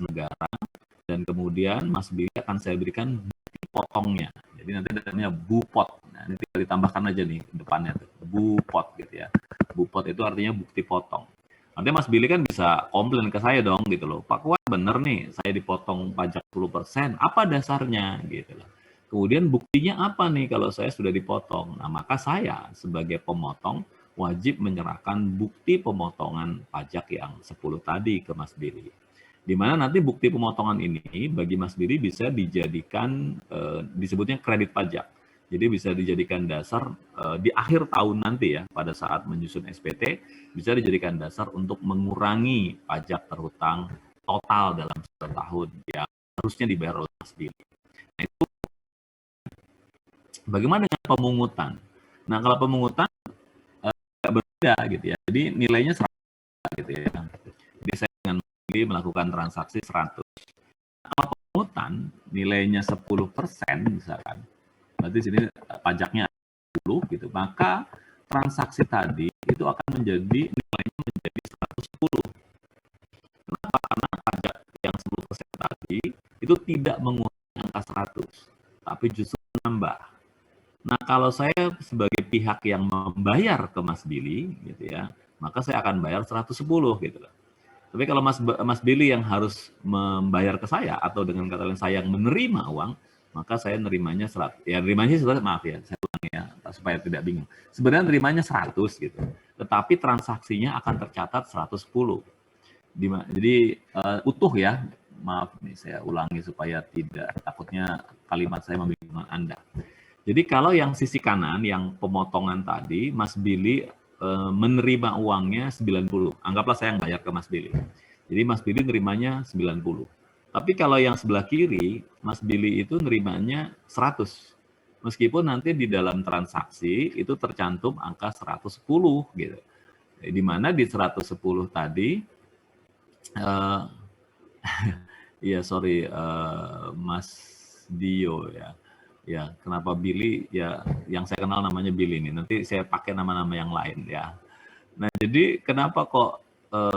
negara, dan kemudian Mas Billy akan saya berikan bukti potongnya. Jadi nanti namanya bupot. Nah, ini tinggal ditambahkan aja nih depannya tuh, bupot gitu ya. Bupot itu artinya bukti potong. Nanti Mas Billy kan bisa komplain ke saya dong gitu loh. Pak Kuat bener nih, saya dipotong pajak 10%, apa dasarnya gitu loh. Kemudian buktinya apa nih kalau saya sudah dipotong? Nah, maka saya sebagai pemotong wajib menyerahkan bukti pemotongan pajak yang 10 tadi ke Mas Billy. Di mana nanti bukti pemotongan ini bagi Mas Billy bisa dijadikan disebutnya kredit pajak. Jadi bisa dijadikan dasar di akhir tahun nanti ya, pada saat menyusun SPT, bisa dijadikan dasar untuk mengurangi pajak terhutang total dalam satu tahun yang harusnya dibayar oleh Mas Billy. Nah, itu bagaimana dengan pemungutan? Nah, kalau pemungutan berbeda gitu ya. Jadi nilainya 100 gitu ya. Jadi saya dengan Mas Billy melakukan transaksi 100. Kalau pemungutan nilainya 10% misalkan, berarti sini pajaknya 10 gitu, maka transaksi tadi itu akan menjadi nilainya menjadi 110. Kenapa? Karena pajak yang 10% tadi itu tidak mengurangi angka 100, tapi justru menambah. Nah, kalau saya sebagai pihak yang membayar ke Mas Billy gitu ya, maka saya akan bayar 110 gitu loh. Tapi kalau Mas Billy yang harus membayar ke saya atau dengan kata lain saya yang menerima uang, maka saya nerimanya 100. Ya nerimanya sebenarnya maaf ya, saya ulangi ya supaya tidak bingung. Sebenarnya nerimanya 100 gitu. Tetapi transaksinya akan tercatat 110. Jadi utuh ya. Maaf nih saya ulangi supaya tidak takutnya kalimat saya membingungkan Anda. Jadi kalau yang sisi kanan yang pemotongan tadi Mas Billy menerima uangnya 90. Anggaplah saya yang bayar ke Mas Billy. Jadi Mas Billy nerimanya 90. Tapi kalau yang sebelah kiri, Mas Billy itu nerimanya 100. Meskipun nanti di dalam transaksi itu tercantum angka 110 gitu. Di mana di 110 tadi iya sorry Mas Dio ya. Ya, kenapa Billy? Ya, yang saya kenal namanya Billy nih. Nanti saya pakai nama-nama yang lain ya. Nah, jadi kenapa kok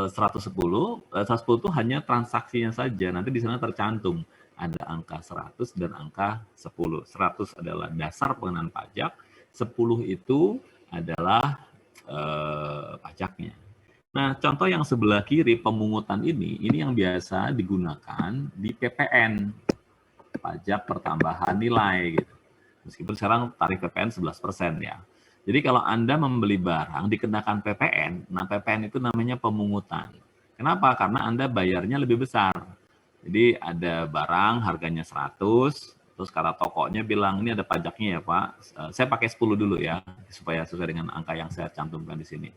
110? 110 itu hanya transaksinya saja. Nanti di sana tercantum ada angka 100 dan angka 10. 100 adalah dasar pengenaan pajak, 10 itu adalah pajaknya. Nah, contoh yang sebelah kiri pemungutan ini yang biasa digunakan di PPN, pajak pertambahan nilai gitu. Meskipun sekarang tarif PPN 11% ya. Jadi kalau Anda membeli barang dikenakan PPN, nah PPN itu namanya pemungutan. Kenapa? Karena Anda bayarnya lebih besar. Jadi ada barang harganya 100, terus kata tokonya bilang ini ada pajaknya ya Pak. Saya pakai 10 dulu ya, supaya sesuai dengan angka yang saya cantumkan di sini.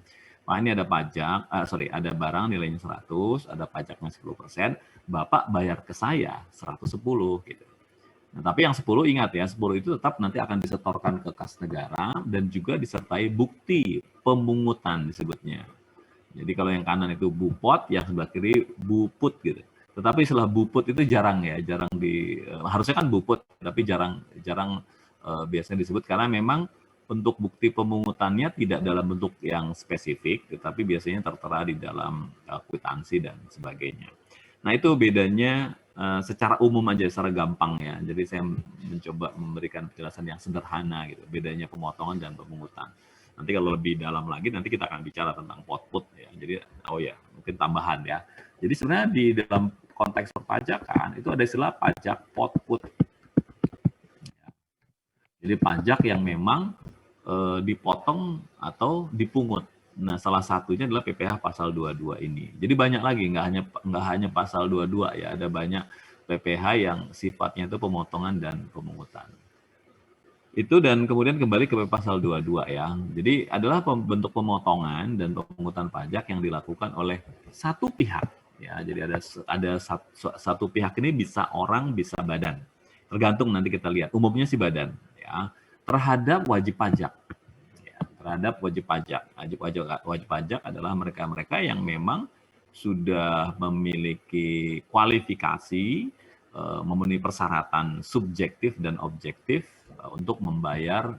Pak ini ada pajak, ada barang nilainya 100, ada pajaknya 10%, Bapak bayar ke saya 110 gitu. Nah, tapi yang 10 ingat ya, 10 itu tetap nanti akan disetorkan ke kas negara dan juga disertai bukti pemungutan disebutnya. Jadi kalau yang kanan itu bupot, yang sebelah kiri buput gitu. Tetapi istilah buput itu jarang ya, jarang harusnya kan buput, tapi jarang biasanya disebut karena memang bentuk bukti pemungutannya tidak dalam bentuk yang spesifik, tetapi biasanya tertera di dalam kwitansi dan sebagainya. Nah itu bedanya secara umum aja, secara gampang ya. Jadi saya mencoba memberikan penjelasan yang sederhana gitu, bedanya pemotongan dan pemungutan. Nanti kalau lebih dalam lagi, nanti kita akan bicara tentang potput ya. Jadi, oh ya, mungkin tambahan ya. Jadi sebenarnya di dalam konteks perpajakan, itu ada istilah pajak potput. Jadi pajak yang memang dipotong atau dipungut. Nah, salah satunya adalah PPh pasal 22 ini. Jadi banyak lagi, nggak hanya pasal 22 ya, ada banyak PPh yang sifatnya itu pemotongan dan pemungutan. Itu dan kemudian kembali ke pasal 22 ya. Jadi adalah bentuk pemotongan dan pemungutan pajak yang dilakukan oleh satu pihak ya. Jadi ada satu pihak ini bisa orang, bisa badan. Tergantung nanti kita lihat. Umumnya sih badan ya. Terhadap wajib pajak. Ya, terhadap wajib pajak. Wajib pajak adalah mereka-mereka yang memang sudah memiliki kualifikasi, memenuhi persyaratan subjektif dan objektif untuk membayar,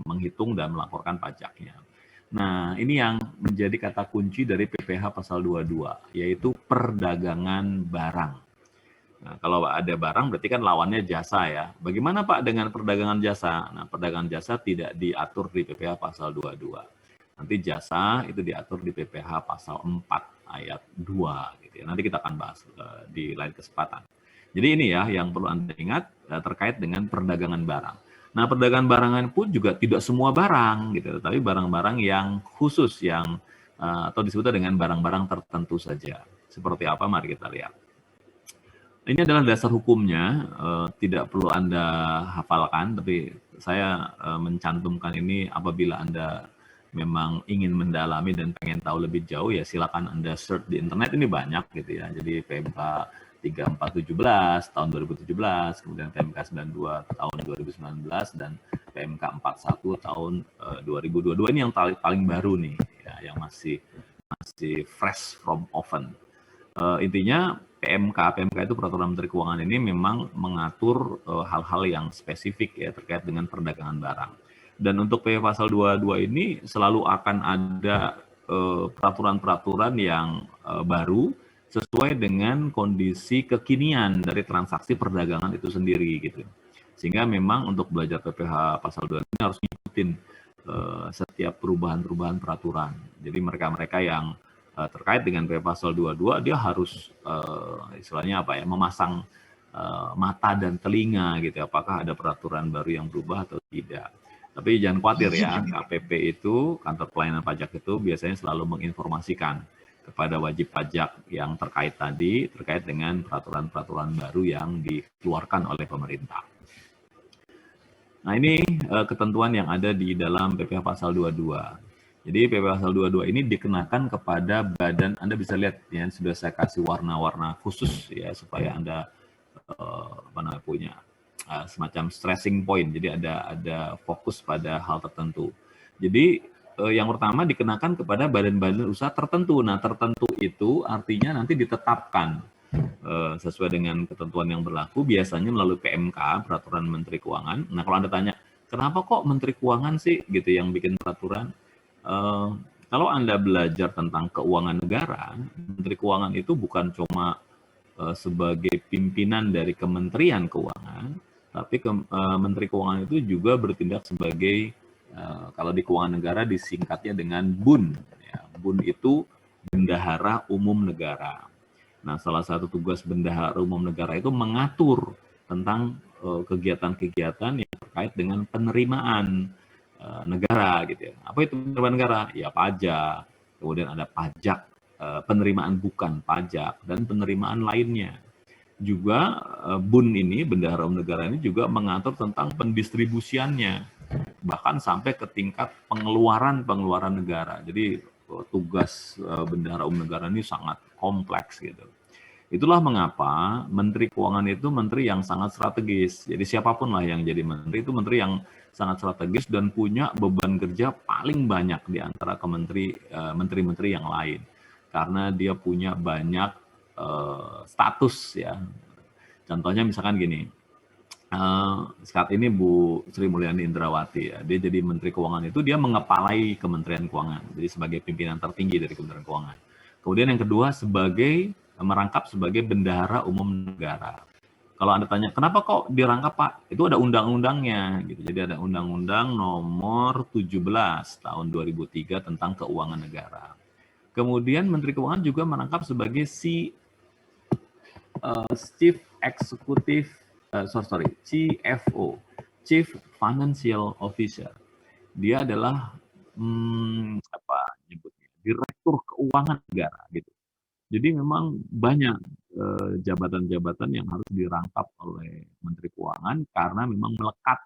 menghitung dan melaporkan pajaknya. Nah, ini yang menjadi kata kunci dari PPh pasal 22, yaitu perdagangan barang. Nah, kalau ada barang berarti kan lawannya jasa ya. Bagaimana Pak dengan perdagangan jasa? Nah, perdagangan jasa tidak diatur di PPh pasal 22. Nanti jasa itu diatur di PPh pasal 4 ayat 2 gitu ya. Nanti kita akan bahas di lain kesempatan. Jadi ini ya yang perlu Anda ingat terkait dengan perdagangan barang. Nah, perdagangan barangan pun juga tidak semua barang gitu, tapi barang-barang yang khusus yang atau disebut dengan barang-barang tertentu saja. Seperti apa? Mari kita lihat. Ini adalah dasar hukumnya, tidak perlu Anda hafalkan, tapi saya mencantumkan ini apabila Anda memang ingin mendalami dan pengen tahu lebih jauh, ya silakan Anda search di internet, ini banyak gitu ya. Jadi PMK 3417 tahun 2017, kemudian PMK 92 tahun 2019, dan PMK 41 tahun 2022. Ini yang paling baru nih, ya, yang masih fresh from oven. Intinya PMK itu peraturan Menteri Keuangan ini memang mengatur hal-hal yang spesifik ya terkait dengan perdagangan barang. Dan untuk PPh pasal 22 ini selalu akan ada peraturan-peraturan yang baru sesuai dengan kondisi kekinian dari transaksi perdagangan itu sendiri gitu. Sehingga memang untuk belajar PPh pasal 22 ini harus ngikutin setiap perubahan-perubahan peraturan. Jadi mereka-mereka yang terkait dengan PPh pasal 22 dia harus istilahnya apa ya, memasang mata dan telinga gitu, apakah ada peraturan baru yang berubah atau tidak. Tapi jangan khawatir ya, KPP itu, kantor pelayanan pajak itu biasanya selalu menginformasikan kepada wajib pajak yang terkait dengan peraturan-peraturan baru yang dikeluarkan oleh pemerintah. Nah, ini ketentuan yang ada di dalam PPh pasal 22. Jadi PPh pasal 22 ini dikenakan kepada badan, Anda bisa lihat ya, sudah saya kasih warna-warna khusus ya supaya Anda punya semacam stressing point. Jadi ada fokus pada hal tertentu. Jadi yang pertama dikenakan kepada badan-badan usaha tertentu. Nah, tertentu itu artinya nanti ditetapkan sesuai dengan ketentuan yang berlaku, biasanya melalui PMK, Peraturan Menteri Keuangan. Nah, kalau Anda tanya, kenapa kok Menteri Keuangan sih gitu yang bikin peraturan? Kalau Anda belajar tentang keuangan negara, Menteri Keuangan itu bukan cuma sebagai pimpinan dari Kementerian Keuangan, tapi Menteri Keuangan itu juga bertindak sebagai, kalau di keuangan negara disingkatnya dengan BUN. Ya, BUN itu Bendahara Umum Negara. Nah, salah satu tugas Bendahara Umum Negara itu mengatur tentang kegiatan-kegiatan yang terkait dengan penerimaan negara gitu ya. Apa itu penerimaan negara? Ya pajak, kemudian ada pajak, penerimaan bukan pajak, dan penerimaan lainnya. Juga BUN ini, Bendahara Umum Negara ini juga mengatur tentang pendistribusiannya, bahkan sampai ke tingkat pengeluaran negara. Jadi tugas Bendahara Umum Negara ini sangat kompleks gitu. Itulah mengapa Menteri Keuangan itu menteri yang sangat strategis. Jadi siapapun lah yang jadi menteri itu menteri yang sangat strategis dan punya beban kerja paling banyak di antara menteri-menteri yang lain. Karena dia punya banyak status ya. Contohnya misalkan gini, saat ini Bu Sri Mulyani Indrawati ya, dia jadi Menteri Keuangan itu dia mengepalai Kementerian Keuangan, jadi sebagai pimpinan tertinggi dari Kementerian Keuangan. Kemudian yang kedua merangkap sebagai Bendahara Umum Negara. Kalau Anda tanya, kenapa kok dirangkap Pak? Itu ada undang-undangnya. Gitu. Jadi ada Undang-Undang Nomor 17 Tahun 2003 tentang Keuangan Negara. Kemudian Menteri Keuangan juga merangkap sebagai Chief CFO, Chief Financial Officer. Dia adalah Direktur Keuangan Negara gitu. Jadi memang banyak jabatan-jabatan yang harus dirangkap oleh Menteri Keuangan karena memang melekat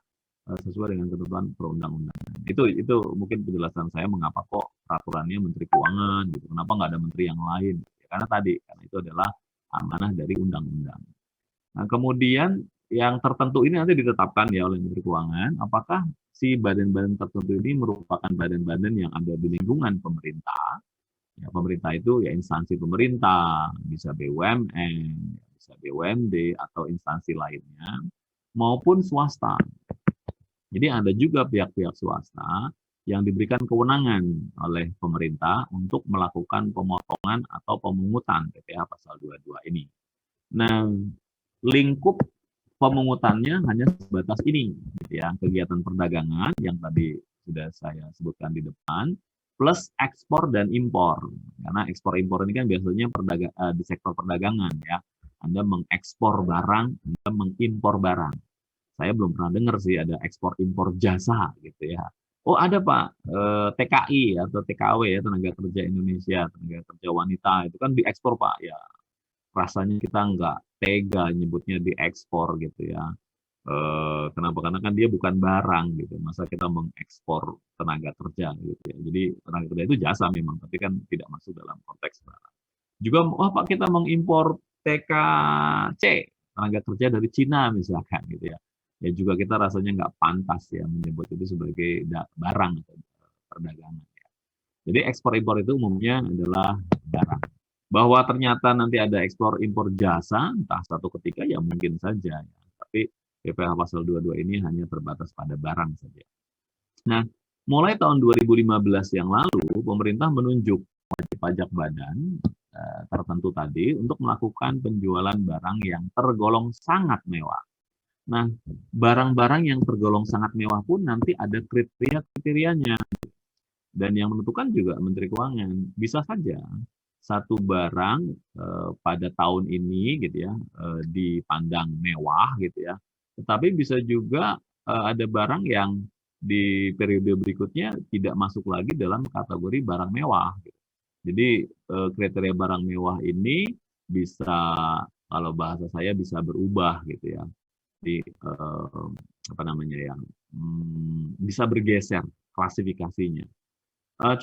sesuai dengan ketentuan perundang-undangan. Itu mungkin penjelasan saya mengapa kok peraturannya Menteri Keuangan gitu. Kenapa nggak ada menteri yang lain? Karena itu adalah amanah dari undang-undang. Nah, kemudian yang tertentu ini nanti ditetapkan ya oleh Menteri Keuangan, apakah si badan-badan tertentu ini merupakan badan-badan yang ada di lingkungan pemerintah. Ya, pemerintah itu ya instansi pemerintah, bisa BUMN, bisa BUMD, atau instansi lainnya, maupun swasta. Jadi ada juga pihak-pihak swasta yang diberikan kewenangan oleh pemerintah untuk melakukan pemotongan atau pemungutan PPh pasal 22 ini. Nah, lingkup pemungutannya hanya sebatas ini, gitu ya, kegiatan perdagangan yang tadi sudah saya sebutkan di depan, plus ekspor dan impor. Karena ekspor impor ini kan biasanya di sektor perdagangan ya. Anda mengekspor barang, Anda mengimpor barang. Saya belum pernah dengar sih ada ekspor impor jasa gitu ya. Oh ada Pak, TKI atau TKW ya, tenaga kerja Indonesia, tenaga kerja wanita itu kan diekspor Pak ya. Rasanya kita nggak tega nyebutnya diekspor gitu ya. Kenapa? Karena kan dia bukan barang gitu. Masa kita mengekspor tenaga kerja gitu ya. Jadi tenaga kerja itu jasa memang, tapi kan tidak masuk dalam konteks barang. Juga, oh Pak kita mengimpor TKC, tenaga kerja dari Cina misalkan gitu ya. Ya juga kita rasanya nggak pantas ya menyebut itu sebagai barang atau perdagangan. Ya. Jadi ekspor impor itu umumnya adalah barang. Bahwa ternyata nanti ada ekspor impor jasa, entah satu ketika ya mungkin saja. Ya. Tapi PPh pasal 22 ini hanya terbatas pada barang saja. Nah, mulai tahun 2015 yang lalu, pemerintah menunjuk wajib pajak badan tertentu tadi untuk melakukan penjualan barang yang tergolong sangat mewah. Nah, barang-barang yang tergolong sangat mewah pun nanti ada kriteria-kriterianya. Dan yang menentukan juga Menteri Keuangan. Bisa saja satu barang pada tahun ini gitu ya dipandang mewah gitu ya. Tetapi bisa juga ada barang yang di periode berikutnya tidak masuk lagi dalam kategori barang mewah. Gitu. Jadi kriteria barang mewah ini bisa kalau bahasa saya bisa berubah gitu ya. Di apa namanya ya bisa bergeser klasifikasinya.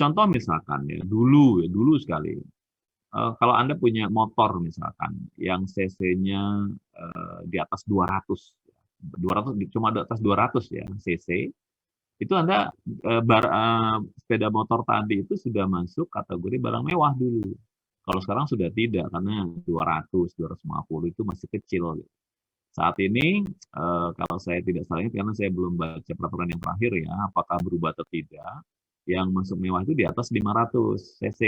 Contoh misalkan ya dulu sekali kalau Anda punya motor misalkan yang cc-nya di atas 200, 200 cuma di atas 200 ya cc, itu Anda sepeda motor tadi itu sudah masuk kategori barang mewah dulu. Kalau sekarang sudah tidak karena 200, 250 itu masih kecil. Saat ini kalau saya tidak salah ingat karena saya belum baca peraturan yang terakhir ya, apakah berubah atau tidak, yang masuk mewah itu di atas 500 cc.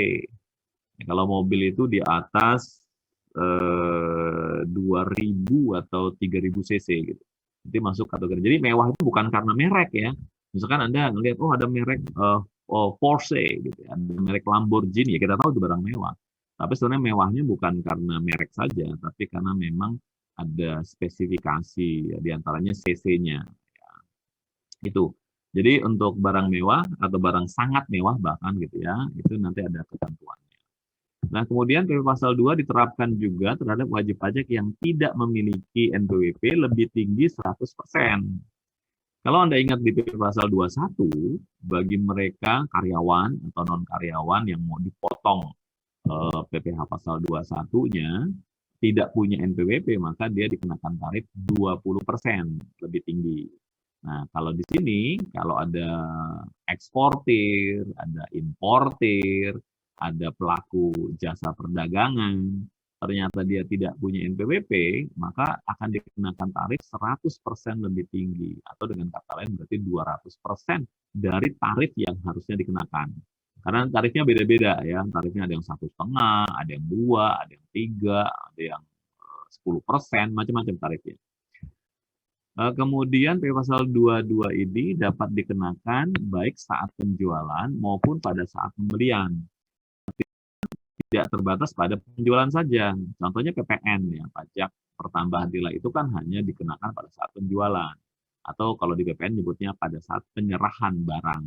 Ya, kalau mobil itu di atas 2000 atau 3000 cc gitu. Itu masuk kategori. Jadi mewah itu bukan karena merek ya. Misalkan Anda ngelihat oh ada merek Porsche gitu ya, ada merek Lamborghini ya kita tahu itu barang mewah. Tapi sebenarnya mewahnya bukan karena merek saja, tapi karena memang ada spesifikasi ya, diantaranya cc-nya. Ya. Itu. Jadi untuk barang mewah atau barang sangat mewah bahkan gitu ya, itu nanti ada ketentuannya. Nah, kemudian PP Pasal 2 diterapkan juga terhadap wajib pajak yang tidak memiliki NPWP lebih tinggi 100%. Kalau Anda ingat di PP Pasal 21, bagi mereka karyawan atau non-karyawan yang mau dipotong PPh Pasal 21-nya, tidak punya NPWP, maka dia dikenakan tarif 20% lebih tinggi. Nah, kalau di sini, kalau ada eksportir, ada importir, ada pelaku jasa perdagangan, ternyata dia tidak punya NPWP, maka akan dikenakan tarif 100% lebih tinggi. Atau dengan kata lain berarti 200% dari tarif yang harusnya dikenakan. Karena tarifnya beda-beda ya, tarifnya ada yang 1,5, ada yang 2, ada yang 3, ada yang 10%, macam-macam tarifnya. Kemudian PP Pasal 22 ini dapat dikenakan baik saat penjualan maupun pada saat pembelian. Tidak terbatas pada penjualan saja. Contohnya PPN ya, pajak pertambahan nilai itu kan hanya dikenakan pada saat penjualan. Atau kalau di PPN nyebutnya pada saat penyerahan barang.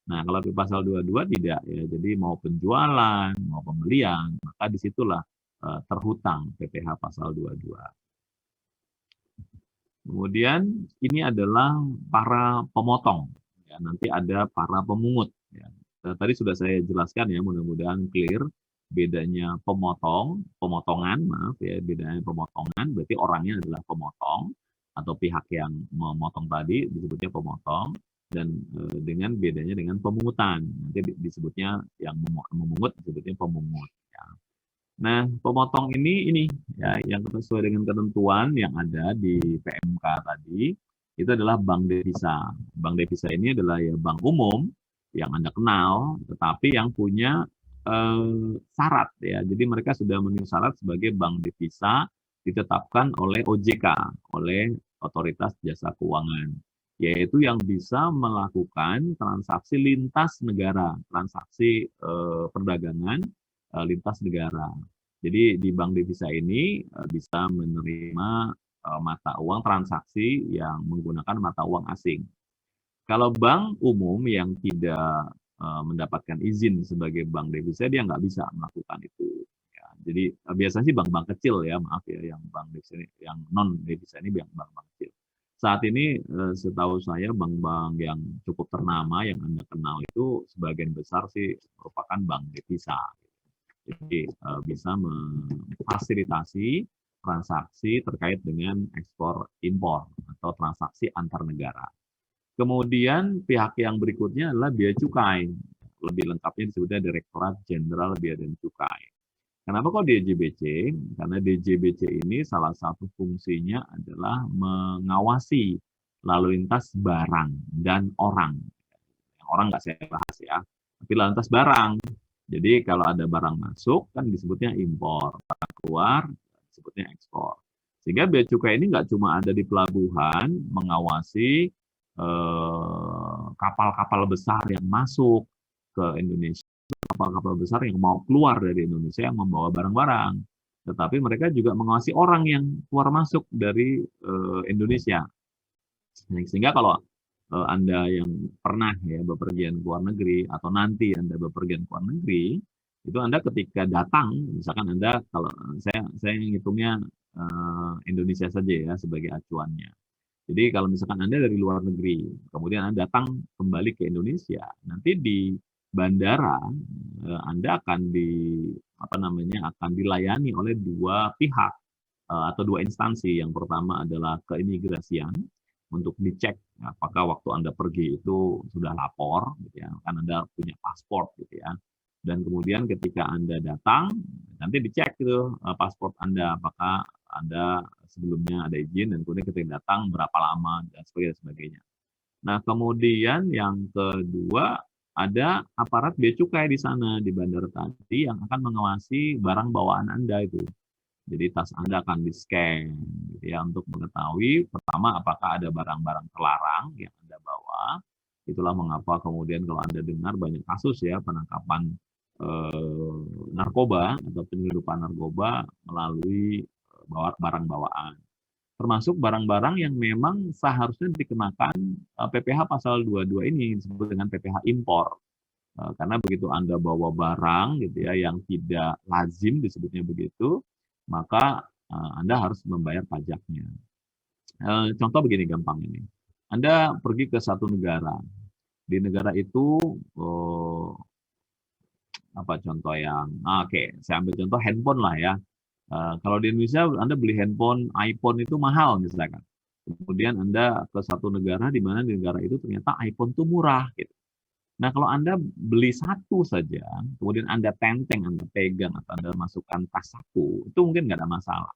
Nah, kalau di pasal 22 tidak ya. Jadi mau penjualan, mau pembelian, maka disitulah terhutang PPh pasal 22. Kemudian ini adalah para pemotong. Ya, nanti ada para pemungut. Ya. Tadi sudah saya jelaskan ya, mudah-mudahan clear bedanya pemotongan, maaf ya, bedanya pemotongan, berarti orangnya adalah pemotong atau pihak yang memotong tadi disebutnya pemotong dan dengan bedanya dengan pemungutan. Nanti disebutnya yang memungut disebutnya pemungut. Ya. Nah, pemotong ini ya yang sesuai dengan ketentuan yang ada di PMK tadi itu adalah bank devisa. Bank devisa ini adalah ya bank umum yang Anda kenal, tetapi yang punya syarat ya. Jadi mereka sudah memenuhi syarat sebagai bank devisa ditetapkan oleh OJK, oleh Otoritas Jasa Keuangan, yaitu yang bisa melakukan transaksi lintas negara, transaksi perdagangan lintas negara. Jadi di bank devisa ini bisa menerima mata uang transaksi yang menggunakan mata uang asing. Kalau bank umum yang tidak mendapatkan izin sebagai bank devisa, dia nggak bisa melakukan itu. Ya, jadi biasanya sih bank-bank kecil ya, maaf ya, yang bank devisa ini, yang non devisa ini bank-bank kecil. Saat ini setahu saya bank-bank yang cukup ternama yang Anda kenal itu sebagian besar sih merupakan bank devisa. Jadi bisa memfasilitasi transaksi terkait dengan ekspor impor atau transaksi antar negara. Kemudian pihak yang berikutnya adalah bea cukai. Lebih lengkapnya disebutnya Direktorat Jenderal Bea dan Cukai. Kenapa kok DJBC? Karena DJBC ini salah satu fungsinya adalah mengawasi lalu lintas barang dan orang. Orang nggak saya bahas ya, tapi lalu lintas barang. Jadi kalau ada barang masuk kan disebutnya impor, barang keluar disebutnya ekspor. Sehingga bea cukai ini nggak cuma ada di pelabuhan mengawasi kapal-kapal besar yang masuk ke Indonesia, kapal-kapal besar yang mau keluar dari Indonesia yang membawa barang-barang. Tetapi mereka juga mengawasi orang yang keluar masuk dari Indonesia. Sehingga kalau Anda yang pernah ya bepergian ke luar negeri atau nanti Anda bepergian ke luar negeri, itu Anda ketika datang, misalkan Anda kalau saya ngitungnya Indonesia saja ya sebagai acuannya. Jadi kalau misalkan Anda dari luar negeri, kemudian Anda datang kembali ke Indonesia, nanti di bandara Anda akan akan dilayani oleh dua pihak atau dua instansi. Yang pertama adalah keimigrasian untuk dicek apakah waktu Anda pergi itu sudah lapor, gitu ya, kan Anda punya paspor, gitu ya. Dan kemudian ketika Anda datang, nanti dicek itu paspor Anda, apakah Anda sebelumnya ada izin, dan kemudian ketika datang berapa lama, dan sebagainya. Nah, kemudian yang kedua, ada aparat bea cukai di sana, di bandara tadi, yang akan mengawasi barang bawaan Anda itu. Jadi tas Anda akan di-scan gitu ya, untuk mengetahui pertama apakah ada barang-barang terlarang yang Anda bawa. Itulah mengapa kemudian kalau Anda dengar banyak kasus ya penangkapan narkoba atau penyelundupan narkoba melalui barang bawaan. Termasuk barang-barang yang memang seharusnya dikenakan PPh pasal 22 ini disebut dengan PPh impor. Karena begitu Anda bawa barang gitu ya yang tidak lazim disebutnya begitu, maka Anda harus membayar pajaknya. Contoh begini gampang ini. Anda pergi ke satu negara. Di negara itu apa contoh yang oke, saya ambil contoh handphone lah ya. Kalau di Indonesia Anda beli handphone iPhone itu mahal misalkan. Kemudian Anda ke satu negara di mana di negara itu ternyata iPhone itu murah gitu. Nah, kalau Anda beli satu saja, kemudian Anda tenteng, Anda pegang, atau Anda masukkan tas saku, itu mungkin nggak ada masalah.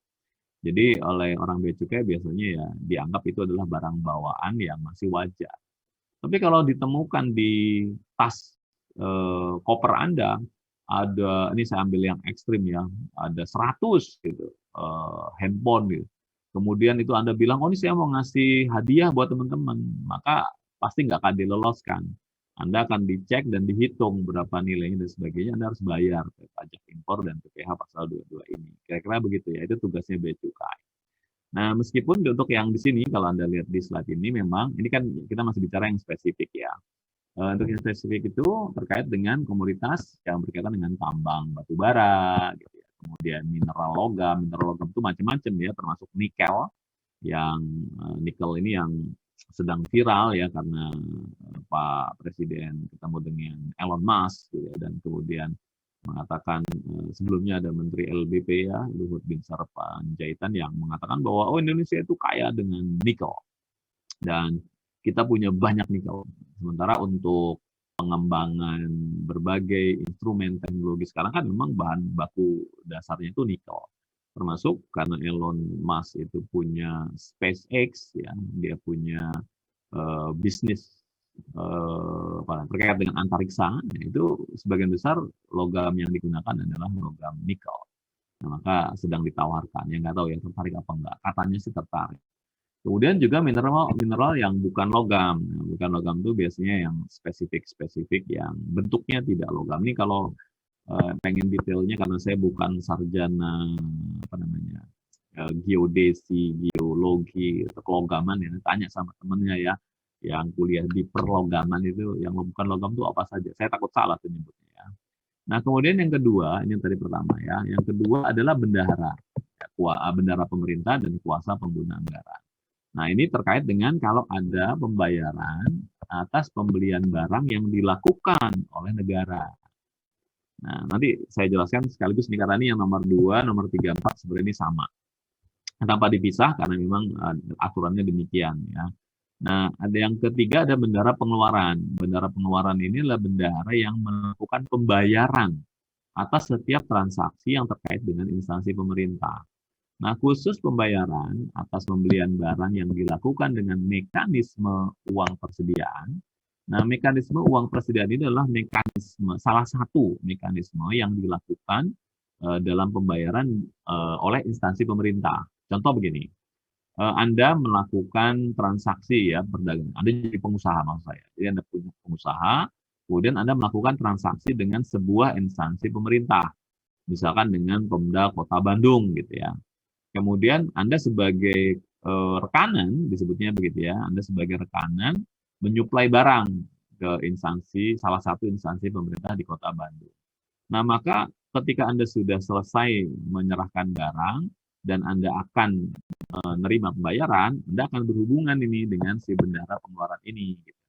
Jadi oleh orang bea cukai biasanya ya dianggap itu adalah barang bawaan yang masih wajar. Tapi kalau ditemukan di tas koper Anda, ini saya ambil yang ekstrim ya, ada 100 gitu, handphone gitu. Kemudian itu Anda bilang, oh ini saya mau ngasih hadiah buat teman-teman, maka pasti nggak akan diloloskan. Anda akan dicek dan dihitung berapa nilainya dan sebagainya, Anda harus bayar pajak impor dan PPh pasal 22 ini. Kira-kira begitu ya, itu tugasnya bea cukai. Nah, meskipun untuk yang di sini, kalau Anda lihat di slide ini, memang ini kan kita masih bicara yang spesifik ya. Untuk yang spesifik itu terkait dengan komoditas yang berkaitan dengan tambang batu bara, gitu ya. Kemudian mineral logam itu macam-macam ya, termasuk nikel, yang nikel ini yang sedang viral ya karena Pak Presiden ketemu dengan Elon Musk, gitu ya, dan kemudian mengatakan sebelumnya ada Menteri LBP ya Luhut Bin Sarpanjaitan yang mengatakan bahwa Indonesia itu kaya dengan nikel dan kita punya banyak nikel. Sementara untuk pengembangan berbagai instrumen teknologi sekarang kan memang bahan baku dasarnya itu nikel. Termasuk karena Elon Musk itu punya SpaceX ya, dia punya bisnis terkait dengan antariksa, itu sebagian besar logam yang digunakan adalah logam nikel. Nah, maka sedang ditawarkan. Ya nggak tahu ya tertarik apa enggak. Katanya sih tertarik. Kemudian juga mineral mineral yang bukan logam. Nah, bukan logam itu biasanya yang spesifik-spesifik yang bentuknya tidak logam. Ini kalau pengen detailnya karena saya bukan sarjana apa namanya geodesi, geologi, atau kelogaman ya. Tanya sama temennya ya yang kuliah di perlogaman itu yang bukan logam itu apa saja. Saya takut salah penyebutnya ya. Nah, kemudian yang kedua, ini yang tadi pertama ya. Yang kedua adalah bendahara. Ya, bendahara pemerintah dan kuasa pengguna anggaran. Nah, ini terkait dengan kalau ada pembayaran atas pembelian barang yang dilakukan oleh negara. Nah, nanti saya jelaskan sekaligus nih karena ini yang nomor 2, nomor 3, 4 sebenarnya ini sama. Tanpa dipisah karena memang aturannya demikian ya. Nah, ada yang ketiga ada bendahara pengeluaran. Bendahara pengeluaran ini adalah bendahara yang melakukan pembayaran atas setiap transaksi yang terkait dengan instansi pemerintah. Nah, khusus pembayaran atas pembelian barang yang dilakukan dengan mekanisme uang persediaan. Nah, mekanisme uang persediaan ini adalah mekanisme salah satu mekanisme yang dilakukan dalam pembayaran oleh instansi pemerintah. Contoh begini, Anda melakukan transaksi ya perdagangan. Anda jadi pengusaha maksud saya. Jadi Anda punya pengusaha, kemudian Anda melakukan transaksi dengan sebuah instansi pemerintah. Misalkan dengan Pemda Kota Bandung gitu ya. Kemudian Anda sebagai rekanan, disebutnya begitu ya, Anda sebagai rekanan menyuplai barang ke instansi, salah satu instansi pemerintah di Kota Bandung. Nah, maka ketika Anda sudah selesai menyerahkan barang dan Anda akan menerima pembayaran, Anda akan berhubungan ini dengan si bendahara pengeluaran ini. Gitu.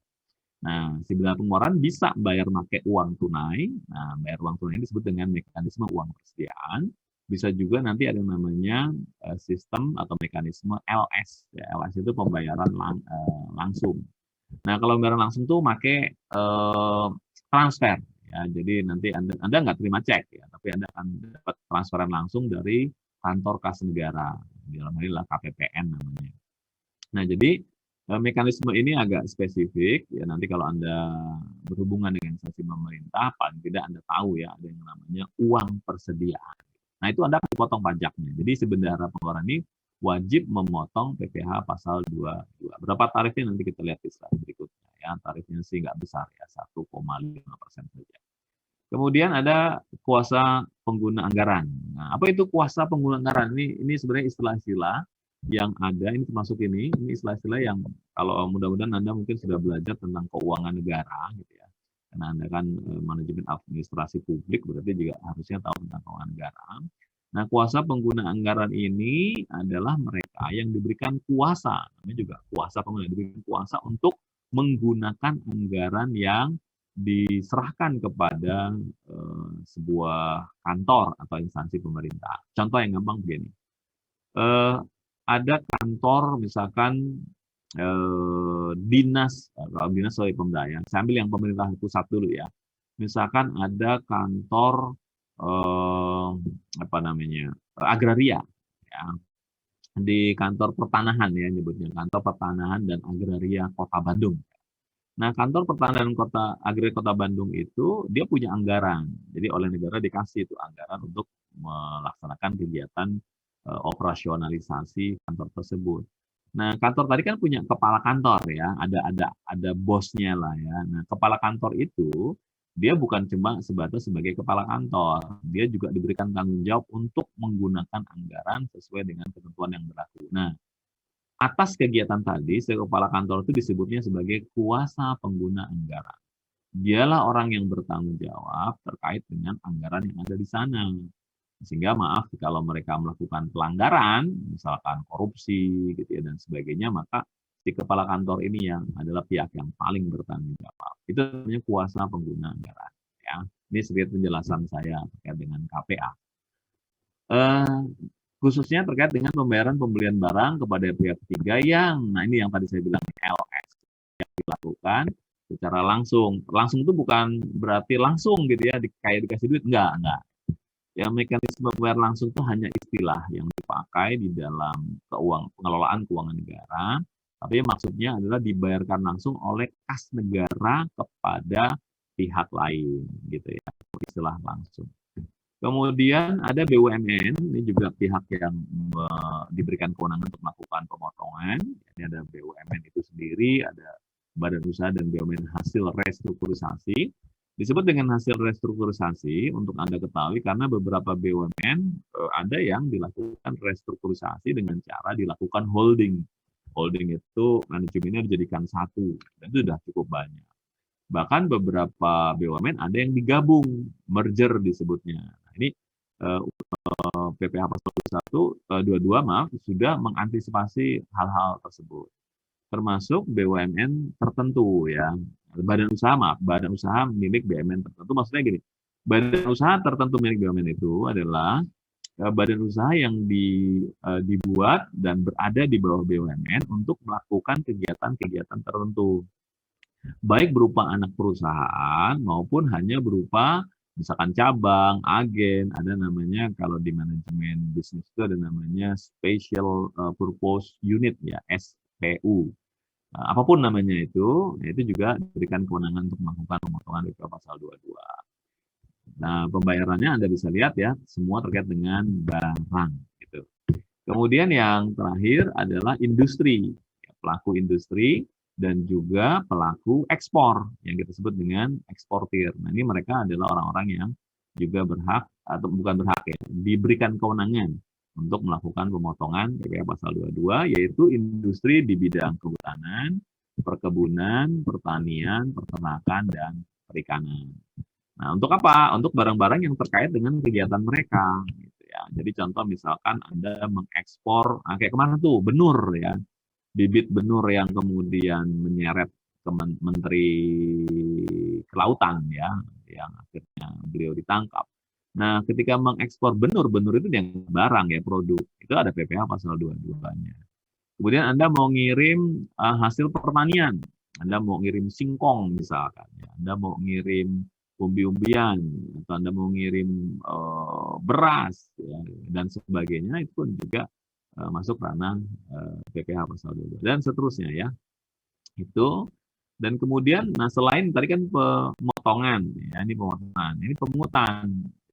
Nah, si bendahara pengeluaran bisa bayar pakai uang tunai. Nah, bayar uang tunai ini disebut dengan mekanisme uang persediaan. Bisa juga nanti ada yang namanya sistem atau mekanisme LS. Ya, LS itu pembayaran langsung. Nah, kalau pembayaran langsung tuh pakai transfer. Ya, jadi nanti Anda nggak terima cek, ya, tapi Anda akan dapat transferan langsung dari kantor kas negara. Dalam hal ini lah KPPN namanya. Nah, jadi mekanisme ini agak spesifik. Ya, nanti kalau Anda berhubungan dengan instansi pemerintah, paling tidak Anda tahu ya ada yang namanya uang persediaan. Nah, itu Anda akan dipotong pajaknya. Jadi si bendahara pengeluaran ini wajib memotong PPh pasal 22. Berapa tarifnya nanti kita lihat di slide berikutnya. Ya, tarifnya sih nggak besar ya, 1,5% saja. Kemudian ada kuasa pengguna anggaran. Nah, apa itu kuasa pengguna anggaran? Ini sebenarnya istilah-istilah yang ada, ini termasuk ini istilah-istilah yang kalau mudah-mudahan Anda mungkin sudah belajar tentang keuangan negara, gitu ya. Karena Anda kan manajemen administrasi publik, berarti juga harusnya tahu tentang keuangan negara. Nah, kuasa pengguna anggaran ini adalah mereka yang diberikan kuasa, namanya juga kuasa pengguna, diberikan kuasa untuk menggunakan anggaran yang diserahkan kepada sebuah kantor atau instansi pemerintah. Contoh yang gampang begini, ada kantor misalkan dinas, kalau dinas sebagai Pemda ya. Saya ambil yang pemerintah pusat dulu ya. Misalkan ada kantor apa namanya agraria, ya. Di kantor pertanahan ya nyebutnya, kantor pertanahan dan agraria Kota Bandung. Nah, kantor pertanahan kota agraria Kota Bandung itu dia punya anggaran. Jadi oleh negara dikasih itu anggaran untuk melaksanakan kegiatan operasionalisasi kantor tersebut. Nah, kantor tadi kan punya kepala kantor ya, ada bosnya lah ya. Nah, kepala kantor itu dia bukan cuma sebatas sebagai kepala kantor, dia juga diberikan tanggung jawab untuk menggunakan anggaran sesuai dengan ketentuan yang berlaku. Nah, atas kegiatan tadi, si kepala kantor itu disebutnya sebagai kuasa pengguna anggaran. Dialah orang yang bertanggung jawab terkait dengan anggaran yang ada di sana. Sehingga maaf kalau mereka melakukan pelanggaran, misalkan korupsi gitu ya dan sebagainya, maka si kepala kantor ini yang adalah pihak yang paling bertanggung jawab. Itu namanya kuasa pengguna anggaran. Ya, ini sedikit penjelasan saya terkait dengan KPA. Khususnya terkait dengan pembayaran pembelian barang kepada pihak ketiga nah ini yang tadi saya bilang LS yang dilakukan secara langsung. Langsung itu bukan berarti langsung gitu ya, kayak dikasih duit, enggak. Ya, mekanisme bayar langsung itu hanya istilah yang dipakai di dalam pengelolaan keuangan negara, tapi maksudnya adalah dibayarkan langsung oleh kas negara kepada pihak lain, gitu ya, istilah langsung. Kemudian ada BUMN, ini juga pihak yang diberikan kewenangan untuk melakukan pemotongan. Ini ada BUMN itu sendiri, ada badan usaha dan BUMN hasil restrukturisasi. Disebut dengan hasil restrukturisasi untuk Anda ketahui karena beberapa BUMN ada yang dilakukan restrukturisasi dengan cara dilakukan holding. Holding itu manajemennya dijadikan satu, dan itu sudah cukup banyak. Bahkan beberapa BUMN ada yang digabung, merger disebutnya. Nah, ini PPh Pasal 22 maaf, sudah mengantisipasi hal-hal tersebut. Termasuk BUMN tertentu ya. Badan usaha maaf, badan usaha milik BUMN tertentu. Maksudnya gini, badan usaha tertentu milik BUMN itu adalah badan usaha yang dibuat dan berada di bawah BUMN untuk melakukan kegiatan-kegiatan tertentu, baik berupa anak perusahaan maupun hanya berupa misalkan cabang, agen, ada namanya kalau di manajemen bisnis itu ada namanya Special Purpose Unit ya, SPU. Apapun namanya itu juga diberikan kewenangan untuk melakukan pemotongan BPH Pasal 22. Nah, pembayarannya Anda bisa lihat ya, semua terkait dengan barang gitu. Kemudian yang terakhir adalah industri, pelaku industri dan juga pelaku ekspor yang kita sebut dengan eksportir. Nah, ini mereka adalah orang-orang yang juga berhak atau bukan berhak ya, diberikan kewenangan untuk melakukan pemotongan PPh Pasal 22, yaitu industri di bidang kehutanan, perkebunan, pertanian, peternakan, dan perikanan. Nah, untuk apa? Untuk barang-barang yang terkait dengan kegiatan mereka. Gitu ya. Jadi contoh misalkan Anda mengekspor, kayak kemana tuh? Benur ya. Bibit benur yang kemudian menyeret ke Menteri Kelautan ya, yang akhirnya beliau ditangkap. Nah, ketika mengekspor benur, benur itu yang barang ya, produk. Itu ada PPh Pasal 22-nya. Kemudian Anda mau ngirim hasil pertanian, Anda mau ngirim singkong misalkan, ya. Anda mau ngirim umbi-umbian, atau Anda mau ngirim beras, ya, dan sebagainya, itu pun juga masuk ranah PPh Pasal 22 dan seterusnya ya. Itu dan kemudian, nah selain tadi kan pemotongan, ya ini pemotongan, ini pemungutan.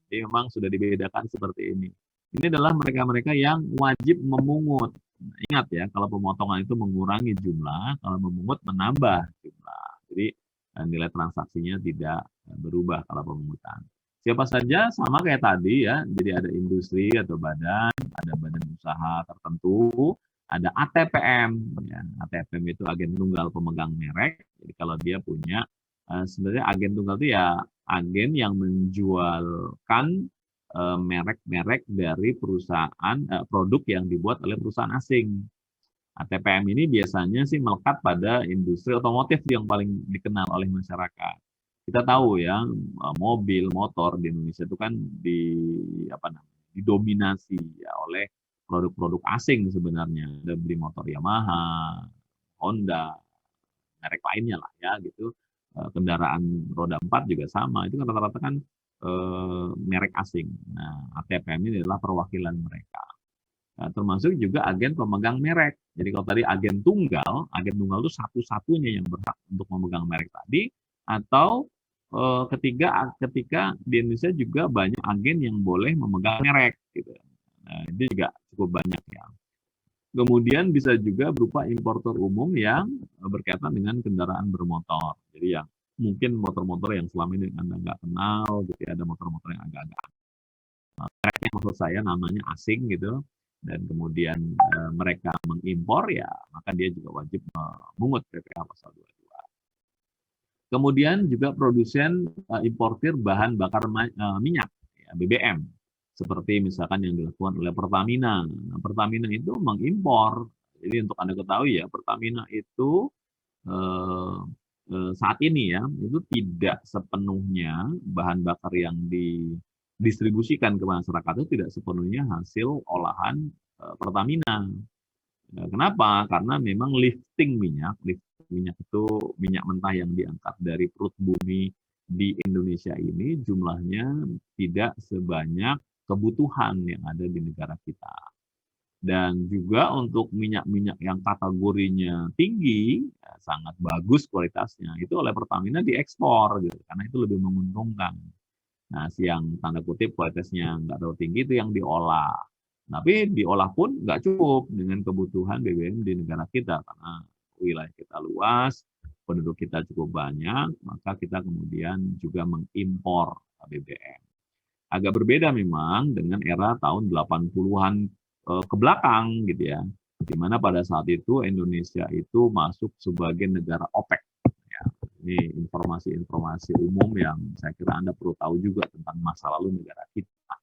Jadi memang sudah dibedakan seperti ini. Ini adalah mereka-mereka yang wajib memungut. Nah, ingat ya, kalau pemotongan itu mengurangi jumlah, kalau memungut menambah jumlah. Jadi nilai transaksinya tidak berubah kalau pemungutan. Siapa saja sama kayak tadi ya, jadi ada industri atau badan, ada badan usaha tertentu, ada ATPM, ya. ATPM itu agen tunggal pemegang merek. Jadi kalau dia punya, sebenarnya agen tunggal itu ya agen yang menjualkan merek-merek dari perusahaan produk yang dibuat oleh perusahaan asing. ATPM ini biasanya sih melekat pada industri otomotif yang paling dikenal oleh masyarakat. Kita tahu ya, mobil, motor di Indonesia itu kan didominasi ya oleh produk-produk asing sebenarnya. Ada beli motor Yamaha, Honda, merek lainnya lah ya gitu. Kendaraan roda 4 juga sama, itu kan rata-rata kan merek asing. Nah, ATPM ini adalah perwakilan mereka. Nah, termasuk juga agen pemegang merek. Jadi kalau tadi agen tunggal itu satu-satunya yang berhak untuk memegang merek tadi, atau ketika di Indonesia juga banyak agen yang boleh memegang merek gitu. Nah, itu juga cukup banyak ya. Kemudian bisa juga berupa importer umum yang berkaitan dengan kendaraan bermotor. Jadi yang mungkin motor-motor yang selama ini Anda nggak kenal, gitu ya, ada motor-motor yang agak-agak mereknya maksud saya namanya asing gitu, dan kemudian mereka mengimpor ya, maka dia juga wajib memungut PPh Pasal 22. Kemudian juga produsen importir bahan bakar minyak, ya, BBM, seperti misalkan yang dilakukan oleh Pertamina. Nah, Pertamina itu mengimpor. Jadi untuk Anda ketahui ya, Pertamina itu saat ini ya, itu tidak sepenuhnya bahan bakar yang didistribusikan ke masyarakat itu tidak sepenuhnya hasil olahan Pertamina. Kenapa? Karena memang lifting minyak itu minyak mentah yang diangkat dari perut bumi di Indonesia ini jumlahnya tidak sebanyak kebutuhan yang ada di negara kita. Dan juga untuk minyak-minyak yang kategorinya tinggi, ya, sangat bagus kualitasnya, itu oleh Pertamina diekspor, gitu, karena itu lebih menguntungkan. Nah, yang tanda kutip kualitasnya nggak terlalu tinggi itu yang diolah. Tapi diolah pun nggak cukup dengan kebutuhan BBM di negara kita karena wilayah kita luas, penduduk kita cukup banyak, maka kita kemudian juga mengimpor BBM. Agak berbeda memang dengan era tahun 80-an ke belakang gitu ya. Di mana pada saat itu Indonesia itu masuk sebagai negara OPEC. Ya, ini informasi-informasi umum yang saya kira Anda perlu tahu juga tentang masa lalu negara kita.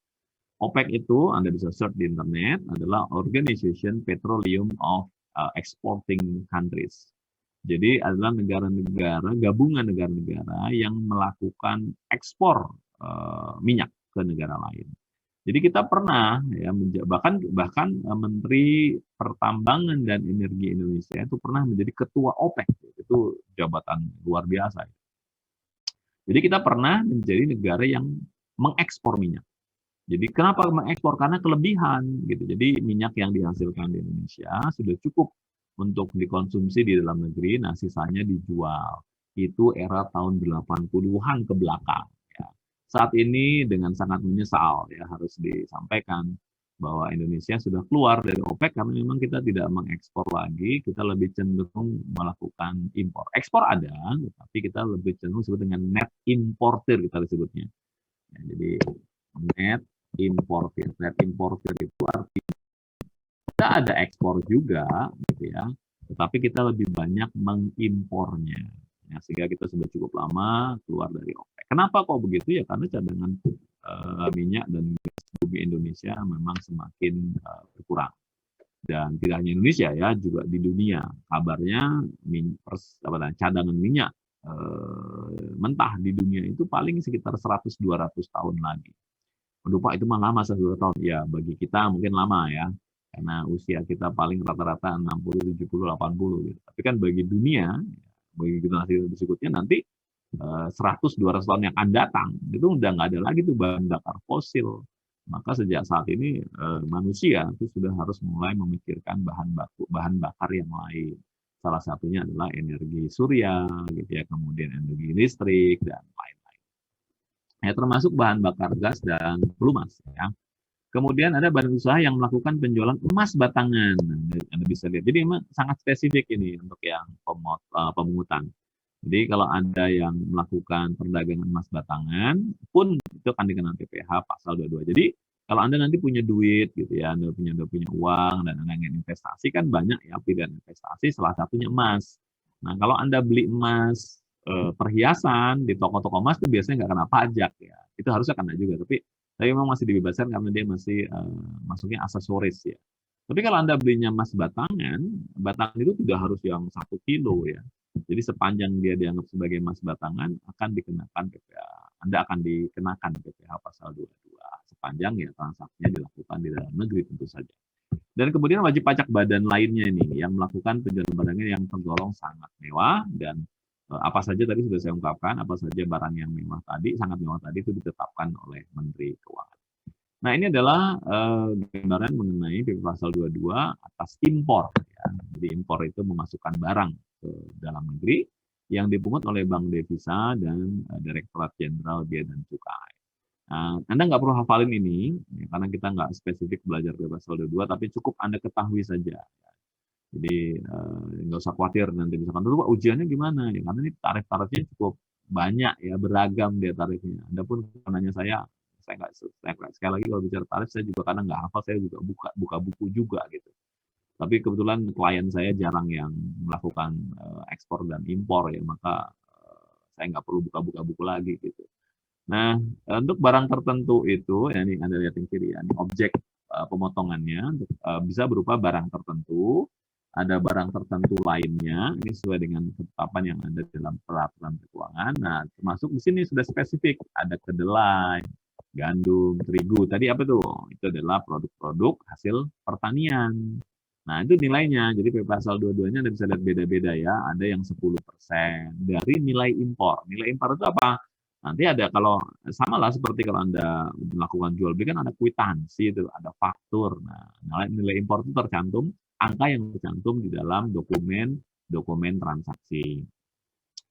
OPEC itu Anda bisa search di internet adalah Organization Petroleum of Exporting Countries. Jadi adalah negara-negara, gabungan negara-negara yang melakukan ekspor minyak ke negara lain. Jadi kita pernah ya bahkan Menteri Pertambangan dan Energi Indonesia itu pernah menjadi ketua OPEC. Itu jabatan luar biasa. Jadi kita pernah menjadi negara yang mengekspor minyak. Jadi kenapa mengekspor? Karena kelebihan gitu. Jadi minyak yang dihasilkan di Indonesia sudah cukup untuk dikonsumsi di dalam negeri, nah sisanya dijual. Itu era tahun 80-an ke belakang. Ya. Saat ini dengan sangat menyesal ya harus disampaikan bahwa Indonesia sudah keluar dari OPEC karena memang kita tidak mengekspor lagi, kita lebih cenderung melakukan impor. Ekspor ada, tapi kita lebih cenderung disebut dengan net importer kita disebutnya. Ya, jadi net importer. Net importer itu artinya kita ada ekspor juga, gitu ya. Tetapi kita lebih banyak mengimpornya. Ya, sehingga kita sudah cukup lama keluar dari OPEC. Kenapa kok begitu ya? Karena cadangan minyak dan gas bumi Indonesia memang semakin berkurang. Dan tidak hanya Indonesia ya, juga di dunia. Kabarnya cadangan minyak mentah di dunia itu paling sekitar 100-200 tahun lagi. Aduh Pak, itu mah lama 1-2 tahun. Ya, bagi kita mungkin lama ya. Karena usia kita paling rata-rata 60, 70, 80 gitu. Tapi kan bagi dunia, bagi generasi berikutnya nanti 100-200 tahun yang akan datang, itu udah nggak ada lagi tuh bahan bakar fosil. Maka sejak saat ini manusia itu sudah harus mulai memikirkan bahan bakar yang lain. Salah satunya adalah energi surya, gitu ya, kemudian energi listrik dan lain-lain. Ya, termasuk bahan bakar gas dan pelumas. Ya. Kemudian ada badan usaha yang melakukan penjualan emas batangan. Anda bisa lihat. Jadi memang sangat spesifik ini untuk yang pemungutan. Jadi kalau Anda yang melakukan perdagangan emas batangan pun itu akan dikenal PPh pasal 22. Jadi kalau Anda nanti punya duit gitu ya, Anda punya uang dan Anda ingin investasi kan banyak ya pilihan investasi, salah satunya emas. Nah, kalau Anda beli emas perhiasan di toko-toko emas itu biasanya nggak kena pajak ya. Itu harusnya kena juga, tapi memang masih dibebaskan karena dia masih masuknya aksesoris ya. Tapi kalau Anda belinya emas batangan, batangan itu tidak harus yang 1 kilo ya. Jadi sepanjang dia dianggap sebagai emas batangan akan dikenakan PPh. Anda akan dikenakan PPh pasal 22 sepanjang ya transaksinya dilakukan di dalam negeri tentu saja. Dan kemudian wajib pajak badan lainnya ini yang melakukan penjualan barangnya yang tergolong sangat mewah dan apa saja tadi sudah saya ungkapkan, apa saja barang yang mewah tadi, sangat mewah tadi itu ditetapkan oleh Menteri Keuangan. Nah, ini adalah gambaran mengenai PP Pasal 22 atas impor. Ya. Jadi impor itu memasukkan barang ke dalam negeri yang dipungut oleh Bank Devisa dan Direktorat Jenderal Bea dan Cukai. Nah, Anda nggak perlu hafalin ini, ya, karena kita nggak spesifik belajar PP Pasal 22, tapi cukup Anda ketahui saja. Jadi nggak usah khawatir nanti misalkan dulu Pak ujiannya gimana ya karena ini tarif-tarifnya cukup banyak ya beragam dia tarifnya. Anda pun nanya saya nggak sekali lagi kalau bicara tarif saya juga kadang nggak hafal saya juga buka buku juga gitu. Tapi kebetulan klien saya jarang yang melakukan ekspor dan impor ya maka saya nggak perlu buka buku lagi gitu. Nah untuk barang tertentu itu ya ini Anda lihat yang kiri ya ini objek pemotongannya bisa berupa barang tertentu ada barang tertentu lainnya, ini sesuai dengan ketetapan yang ada dalam peraturan keuangan. Nah, termasuk di sini sudah spesifik, ada kedelai, gandum, terigu. Tadi apa tuh? Itu adalah produk-produk hasil pertanian. Nah, itu nilainya. Jadi pasal 22-nya Anda bisa lihat beda-beda ya. Ada yang 10% dari nilai impor. Nilai impor itu apa? Nanti ada kalau sama lah seperti kalau Anda melakukan jual beli kan ada kwitansi itu, ada faktur. Nah, nilai impor itu tercantum angka yang tercantum di dalam dokumen transaksi.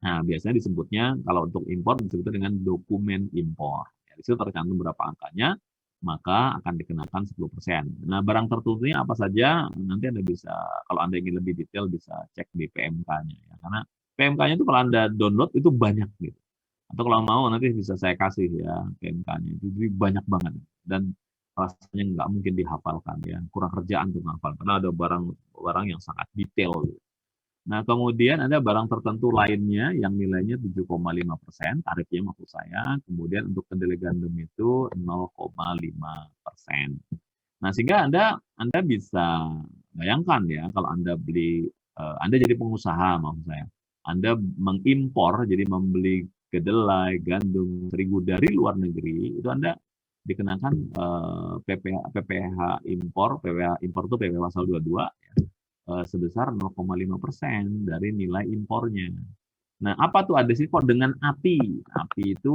Nah, biasanya disebutnya kalau untuk impor disebutnya dengan dokumen impor. Di situ tercantum berapa angkanya, maka akan dikenakan 10%. Nah, barang tertentunya apa saja, nanti Anda bisa, kalau Anda ingin lebih detail, bisa cek di PMK-nya. Ya. Karena PMK-nya itu kalau Anda download, itu banyak gitu. Atau kalau mau, nanti bisa saya kasih ya PMK-nya. Itu jadi banyak banget. Dan rasanya nggak mungkin dihafalkan ya. Kurang kerjaan untuk menghafal. Karena ada barang-barang yang sangat detail. Gitu. Nah, kemudian ada barang tertentu lainnya yang nilainya 7,5%, tarifnya maksud saya. Kemudian untuk kedelai gandum itu 0,5%. Nah, sehingga Anda bisa bayangkan ya, kalau Anda beli, Anda jadi pengusaha maksud saya. Anda mengimpor, jadi membeli kedelai, gandum, terigu dari luar negeri, itu Anda dikenakan PPH impor, PPH impor itu PPH pasal 22, ya, sebesar 0,5% dari nilai impornya. Nah, apa tuh adesi impor dengan API? API itu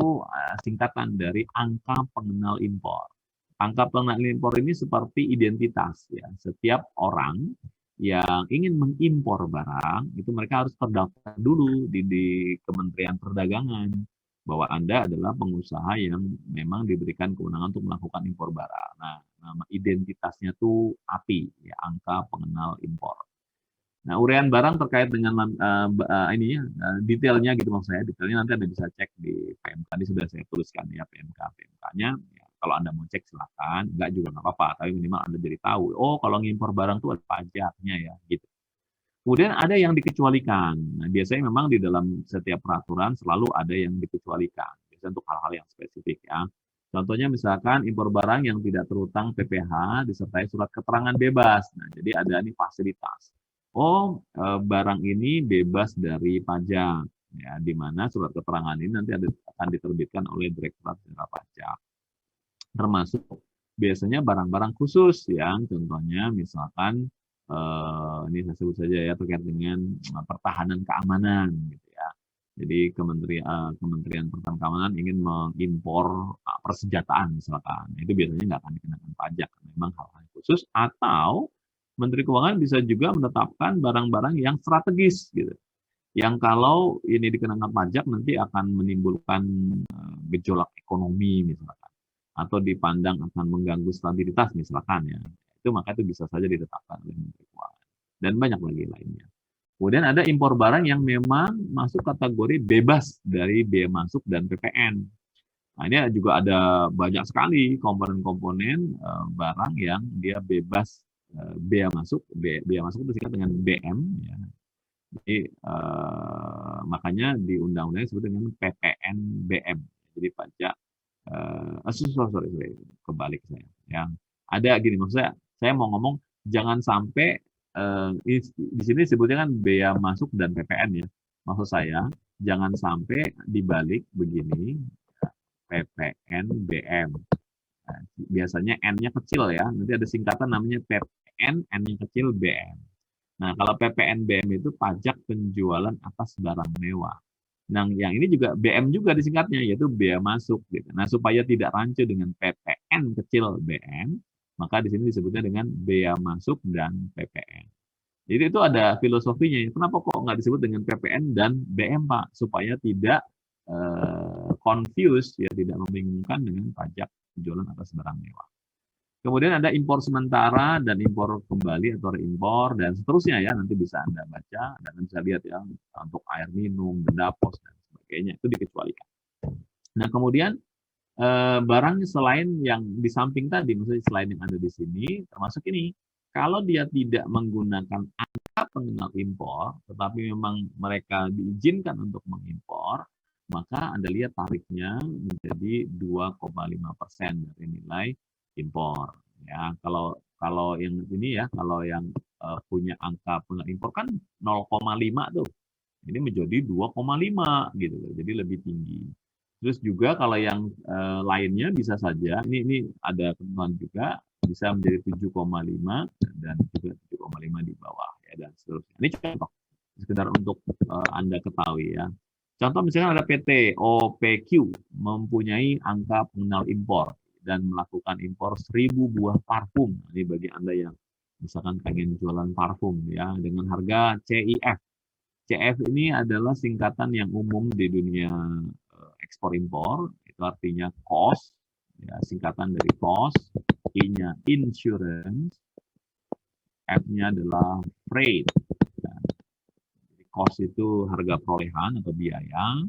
singkatan dari angka pengenal impor. Angka pengenal impor ini seperti identitas ya. Setiap orang yang ingin mengimpor barang itu mereka harus terdaftar dulu di Kementerian Perdagangan bahwa Anda adalah pengusaha yang memang diberikan kewenangan untuk melakukan impor barang. Nah, nama identitasnya tuh API ya, angka pengenal impor. Nah, uraian barang terkait dengan ininya detailnya gitu maksud saya. Detailnya nanti Anda bisa cek di PMK. Ini sudah saya tuliskan ya PMK-nya. Ya, kalau Anda mau cek silakan, enggak juga nggak apa-apa, tapi minimal Anda jadi tahu. Oh, kalau ngimpor barang tuh ada pajaknya ya gitu. Kemudian ada yang dikecualikan. Nah, biasanya memang di dalam setiap peraturan selalu ada yang dikecualikan. Biasanya untuk hal-hal yang spesifik ya. Contohnya misalkan impor barang yang tidak terhutang PPh disertai surat keterangan bebas. Nah, jadi ada nih fasilitas. Oh, barang ini bebas dari pajak, ya, di mana surat keterangan ini nanti akan diterbitkan oleh Direktorat Jenderal Pajak. Termasuk biasanya barang-barang khusus, yang contohnya misalkan ini saya sebut saja ya terkait dengan pertahanan keamanan, gitu ya. Jadi Kementerian Pertahanan Keamanan ingin mengimpor persenjataan misalkan, itu biasanya nggak akan dikenakan pajak, memang hal-hal khusus. Atau Menteri Keuangan bisa juga menetapkan barang-barang yang strategis gitu. Yang kalau ini dikenakan pajak nanti akan menimbulkan gejolak ekonomi misalkan, atau dipandang akan mengganggu stabilitas misalkan ya. Itu maka itu bisa saja ditetapkan oleh Menteri Keuangan. Dan banyak lagi lainnya. Kemudian ada impor barang yang memang masuk kategori bebas dari biaya masuk dan PPN. Nah, ini juga ada banyak sekali komponen-komponen barang yang dia bebas bea masuk. Bea masuk itu disingkat dengan BM. Ya. Jadi makanya di undang-undang disebut dengan PPN BM. Jadi pajak sorry, kebalik saya. Yang ada gini, maksudnya saya mau ngomong jangan sampai di sini disebutnya kan bea masuk dan PPN ya. Maksud saya jangan sampai dibalik begini PPN BM. Nah, biasanya N-nya kecil ya, nanti ada singkatan namanya PPN, N-nya kecil BM. Nah, kalau PPN BM itu pajak penjualan atas barang mewah. Nah, yang ini juga BM juga disingkatnya, yaitu bea masuk. Gitu. Nah, supaya tidak rancu dengan PPN kecil BM, maka di sini disebutnya dengan bea masuk dan PPN. Jadi itu ada filosofinya. Kenapa kok nggak disebut dengan PPN dan BM, Pak? Supaya tidak confuse, ya, tidak membingungkan dengan pajak penjualan atas barang mewah. Kemudian ada impor sementara dan impor kembali atau reimpor dan seterusnya ya, nanti bisa Anda baca dan bisa lihat ya untuk air minum, benda pos dan sebagainya itu dikecualikan. Nah, kemudian barang selain yang di samping tadi, maksudnya selain yang ada di sini, termasuk ini, kalau dia tidak menggunakan angka pengenal impor, tetapi memang mereka diizinkan untuk mengimpor, maka Anda lihat tarifnya menjadi 2,5% dari nilai impor. Ya, kalau yang ini ya, kalau yang punya angka pengenal impor kan 0,5 tuh, ini menjadi 2,5 gitu, jadi lebih tinggi. Terus juga kalau yang lainnya bisa saja, ini ada ketentuan juga, bisa menjadi 7,5 dan juga 7,5 di bawah ya dan seterusnya. Ini contoh sekedar untuk Anda ketahui ya. Contoh misalnya ada PT OPQ mempunyai angka pengenal impor dan melakukan impor 1.000 buah parfum. Ini bagi Anda yang misalkan pengen jualan parfum ya dengan harga CIF. CIF ini adalah singkatan yang umum di dunia ekspor impor, itu itu artinya cost, ya, singkatan dari cost, I-nya insurance, F-nya adalah freight. Ya. Jadi cost itu harga perolehan atau biaya,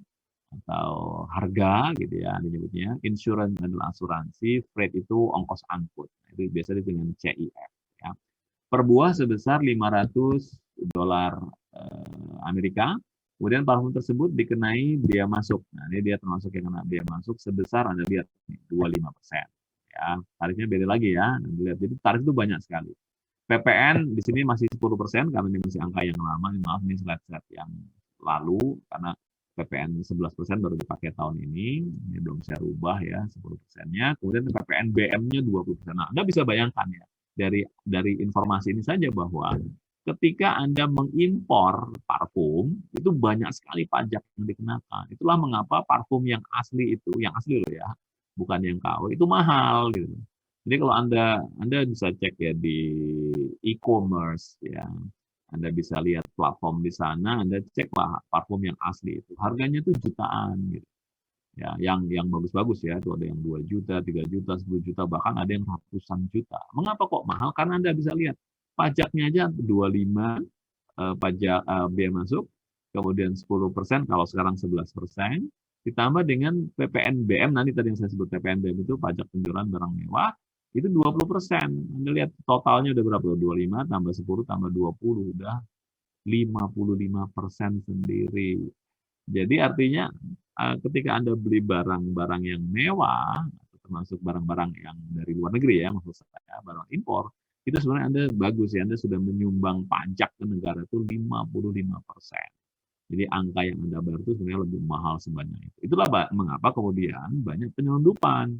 atau harga gitu ya disebutnya. Insurance adalah asuransi, freight itu ongkos angkut. Itu biasa dengan CIF ya. Per buah sebesar $500 Amerika. Kemudian parfum tersebut dikenai bea masuk. Nah, ini dia termasuk yang kena bea masuk sebesar Anda lihat 25%. Ya, tarifnya beda lagi ya. Anda lihat, jadi tarif itu banyak sekali. PPN di sini masih 10% karena ini masih angka yang lama. Maaf, ini slide-slide yang lalu karena PPN 11% baru dipakai tahun ini belum saya rubah ya 10%-nya. Kemudian PPN BM-nya 20%. Nah, Anda bisa bayangkan ya dari informasi ini saja bahwa ketika Anda mengimpor parfum itu banyak sekali pajak yang dikenakan. Itulah mengapa parfum yang asli itu, yang asli loh ya, bukan yang KW itu mahal gitu. Jadi kalau Anda bisa cek ya di e-commerce ya, anda bisa lihat platform di sana, Anda ceklah parfum yang asli itu. Harganya tuh jutaan gitu. Ya, yang bagus-bagus ya, itu ada yang 2 juta, 3 juta, 10 juta, bahkan ada yang ratusan juta. Mengapa kok mahal? Karena Anda bisa lihat pajaknya aja 25 pajak bea masuk, kemudian 10% kalau sekarang 11%, ditambah dengan PPNBM, nanti tadi yang saya sebut PPNBM itu pajak penjualan barang mewah, itu 20%. Anda lihat totalnya udah berapa? 25 tambah 10 tambah 20, udah 55% sendiri. Jadi artinya ketika Anda beli barang-barang yang mewah, termasuk barang-barang yang dari luar negeri ya, maksud saya barang impor, itu sebenarnya Anda bagus ya, Anda sudah menyumbang pajak ke negara itu 55%. Jadi angka yang Anda bayar itu sebenarnya lebih mahal sebanyak itu. Itulah mengapa kemudian banyak penyelundupan.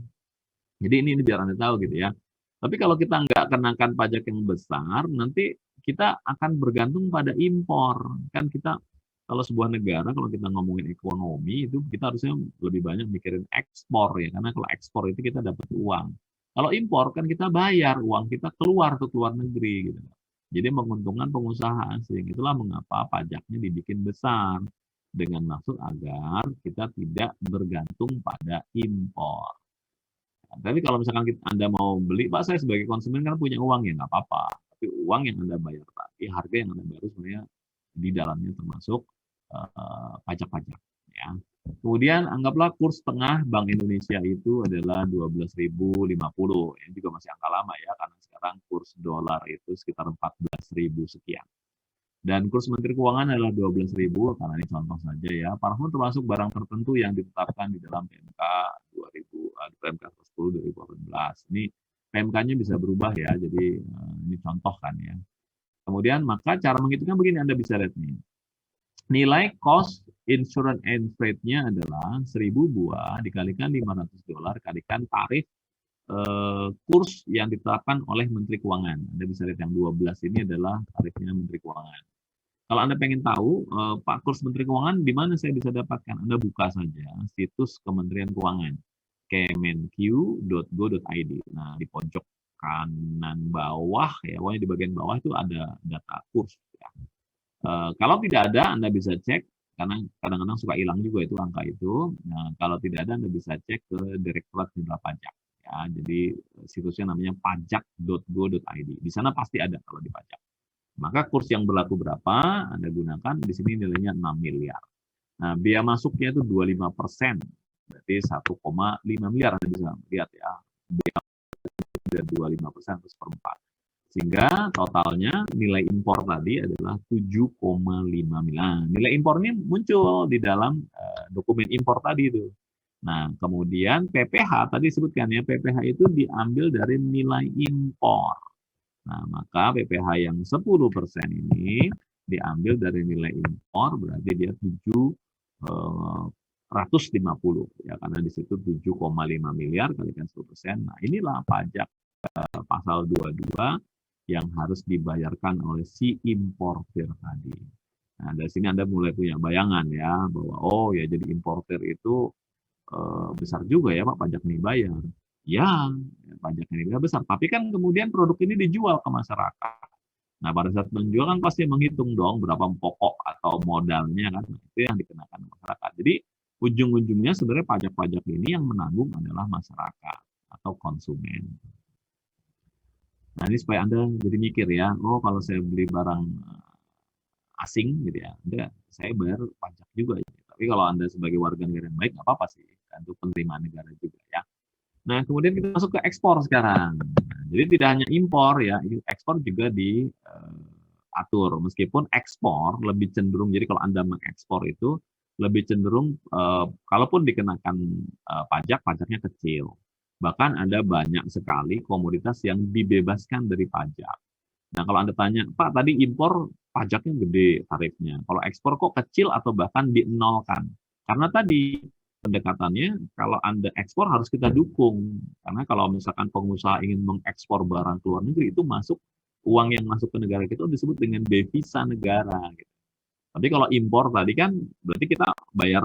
Jadi ini biar Anda tahu gitu ya. Tapi kalau kita nggak kenakan pajak yang besar, nanti kita akan bergantung pada impor. Kan kita kalau sebuah negara, kalau kita ngomongin ekonomi, itu kita harusnya lebih banyak mikirin ekspor ya. Karena kalau ekspor itu kita dapat uang. Kalau impor kan kita bayar, uang kita keluar ke luar negeri gitu. Jadi menguntungkan pengusaha asing. Itulah mengapa pajaknya dibikin besar. Dengan maksud agar kita tidak bergantung pada impor. Tapi kalau misalkan Anda mau beli, Pak, saya sebagai konsumen kan punya uang ya, nggak apa-apa. Tapi uang yang Anda bayar tadi, harga yang Anda bayar sebenarnya di dalamnya termasuk pajak-pajak. Ya. Kemudian anggaplah kurs tengah Bank Indonesia itu adalah 12.050. Ini juga masih angka lama ya, karena sekarang kurs dolar itu sekitar 14.000 sekian. Dan kurs Menteri Keuangan adalah 12.000, karena ini contoh saja ya. Parfum termasuk barang tertentu yang ditetapkan di dalam PMK 10 2018. Ini PMK-nya bisa berubah ya, jadi ini contoh kan ya. Kemudian maka cara menghitungnya begini, Anda bisa lihat nih. Nilai cost insurance and freight-nya adalah 1.000 buah dikalikan $500 kalikan tarif kurs yang ditetapkan oleh Menteri Keuangan. Anda bisa lihat yang 12 ini adalah tarifnya Menteri Keuangan. Kalau Anda pengen tahu Pak kurs Menteri Keuangan di mana saya bisa dapatkan, Anda buka saja situs Kementerian Keuangan kemenq.go.id. Nah, di pojok kanan bawah ya, pokoknya di bagian bawah itu ada data kurs ya. Kalau tidak ada, Anda bisa cek, karena kadang-kadang suka hilang juga itu angka itu. Nah, kalau tidak ada, Anda bisa cek ke Direktorat Jenderal Pajak. Ya, jadi situsnya namanya pajak.go.id. Di sana pasti ada kalau di pajak. Maka kurs yang berlaku berapa, Anda gunakan, di sini nilainya 6 miliar. Nah, biaya masuknya itu 25%, berarti 1,5 miliar, Anda bisa lihat ya. Biaya 25% terus per 4. Sehingga totalnya nilai impor tadi adalah 7,5 miliar. Nilai impor ini muncul di dalam dokumen impor tadi itu. Nah, kemudian PPh tadi disebutkan ya, PPh itu diambil dari nilai impor. Nah, maka PPh yang 10% ini diambil dari nilai impor, berarti dia 750 ya, karena di situ 7,5 miliar kalikan 10%. Nah, inilah pajak pasal 22 yang harus dibayarkan oleh si importer tadi. Nah, dari sini Anda mulai punya bayangan ya, bahwa oh ya jadi importer itu besar juga ya Pak pajak yang dibayar. Ya, pajak yang dibayar besar. Tapi kan kemudian produk ini dijual ke masyarakat. Nah, pada saat menjual kan pasti menghitung dong berapa pokok atau modalnya kan. Itu yang dikenakan masyarakat. Jadi ujung-ujungnya sebenarnya pajak-pajak ini yang menanggung adalah masyarakat atau konsumen. Nah, ini supaya Anda jadi mikir ya, oh kalau saya beli barang asing gitu ya, saya bayar pajak juga. Ya. Tapi kalau Anda sebagai warga negara yang baik, nggak apa-apa sih. Itu penerimaan negara juga ya. Nah, kemudian kita masuk ke ekspor sekarang. Nah, jadi tidak hanya impor ya, ekspor juga diatur. Meskipun ekspor lebih cenderung, jadi kalau Anda mengekspor itu lebih cenderung, kalaupun dikenakan pajak, pajaknya kecil. Bahkan ada banyak sekali komoditas yang dibebaskan dari pajak. Nah, kalau Anda tanya, Pak, tadi impor pajaknya gede tarifnya. Kalau ekspor kok kecil atau bahkan dinolkan? Karena tadi pendekatannya, kalau Anda ekspor harus kita dukung. Karena kalau misalkan pengusaha ingin mengekspor barang ke luar negeri, itu masuk uang yang masuk ke negara kita disebut dengan devisa negara. Gitu. Tapi kalau impor tadi kan berarti kita bayar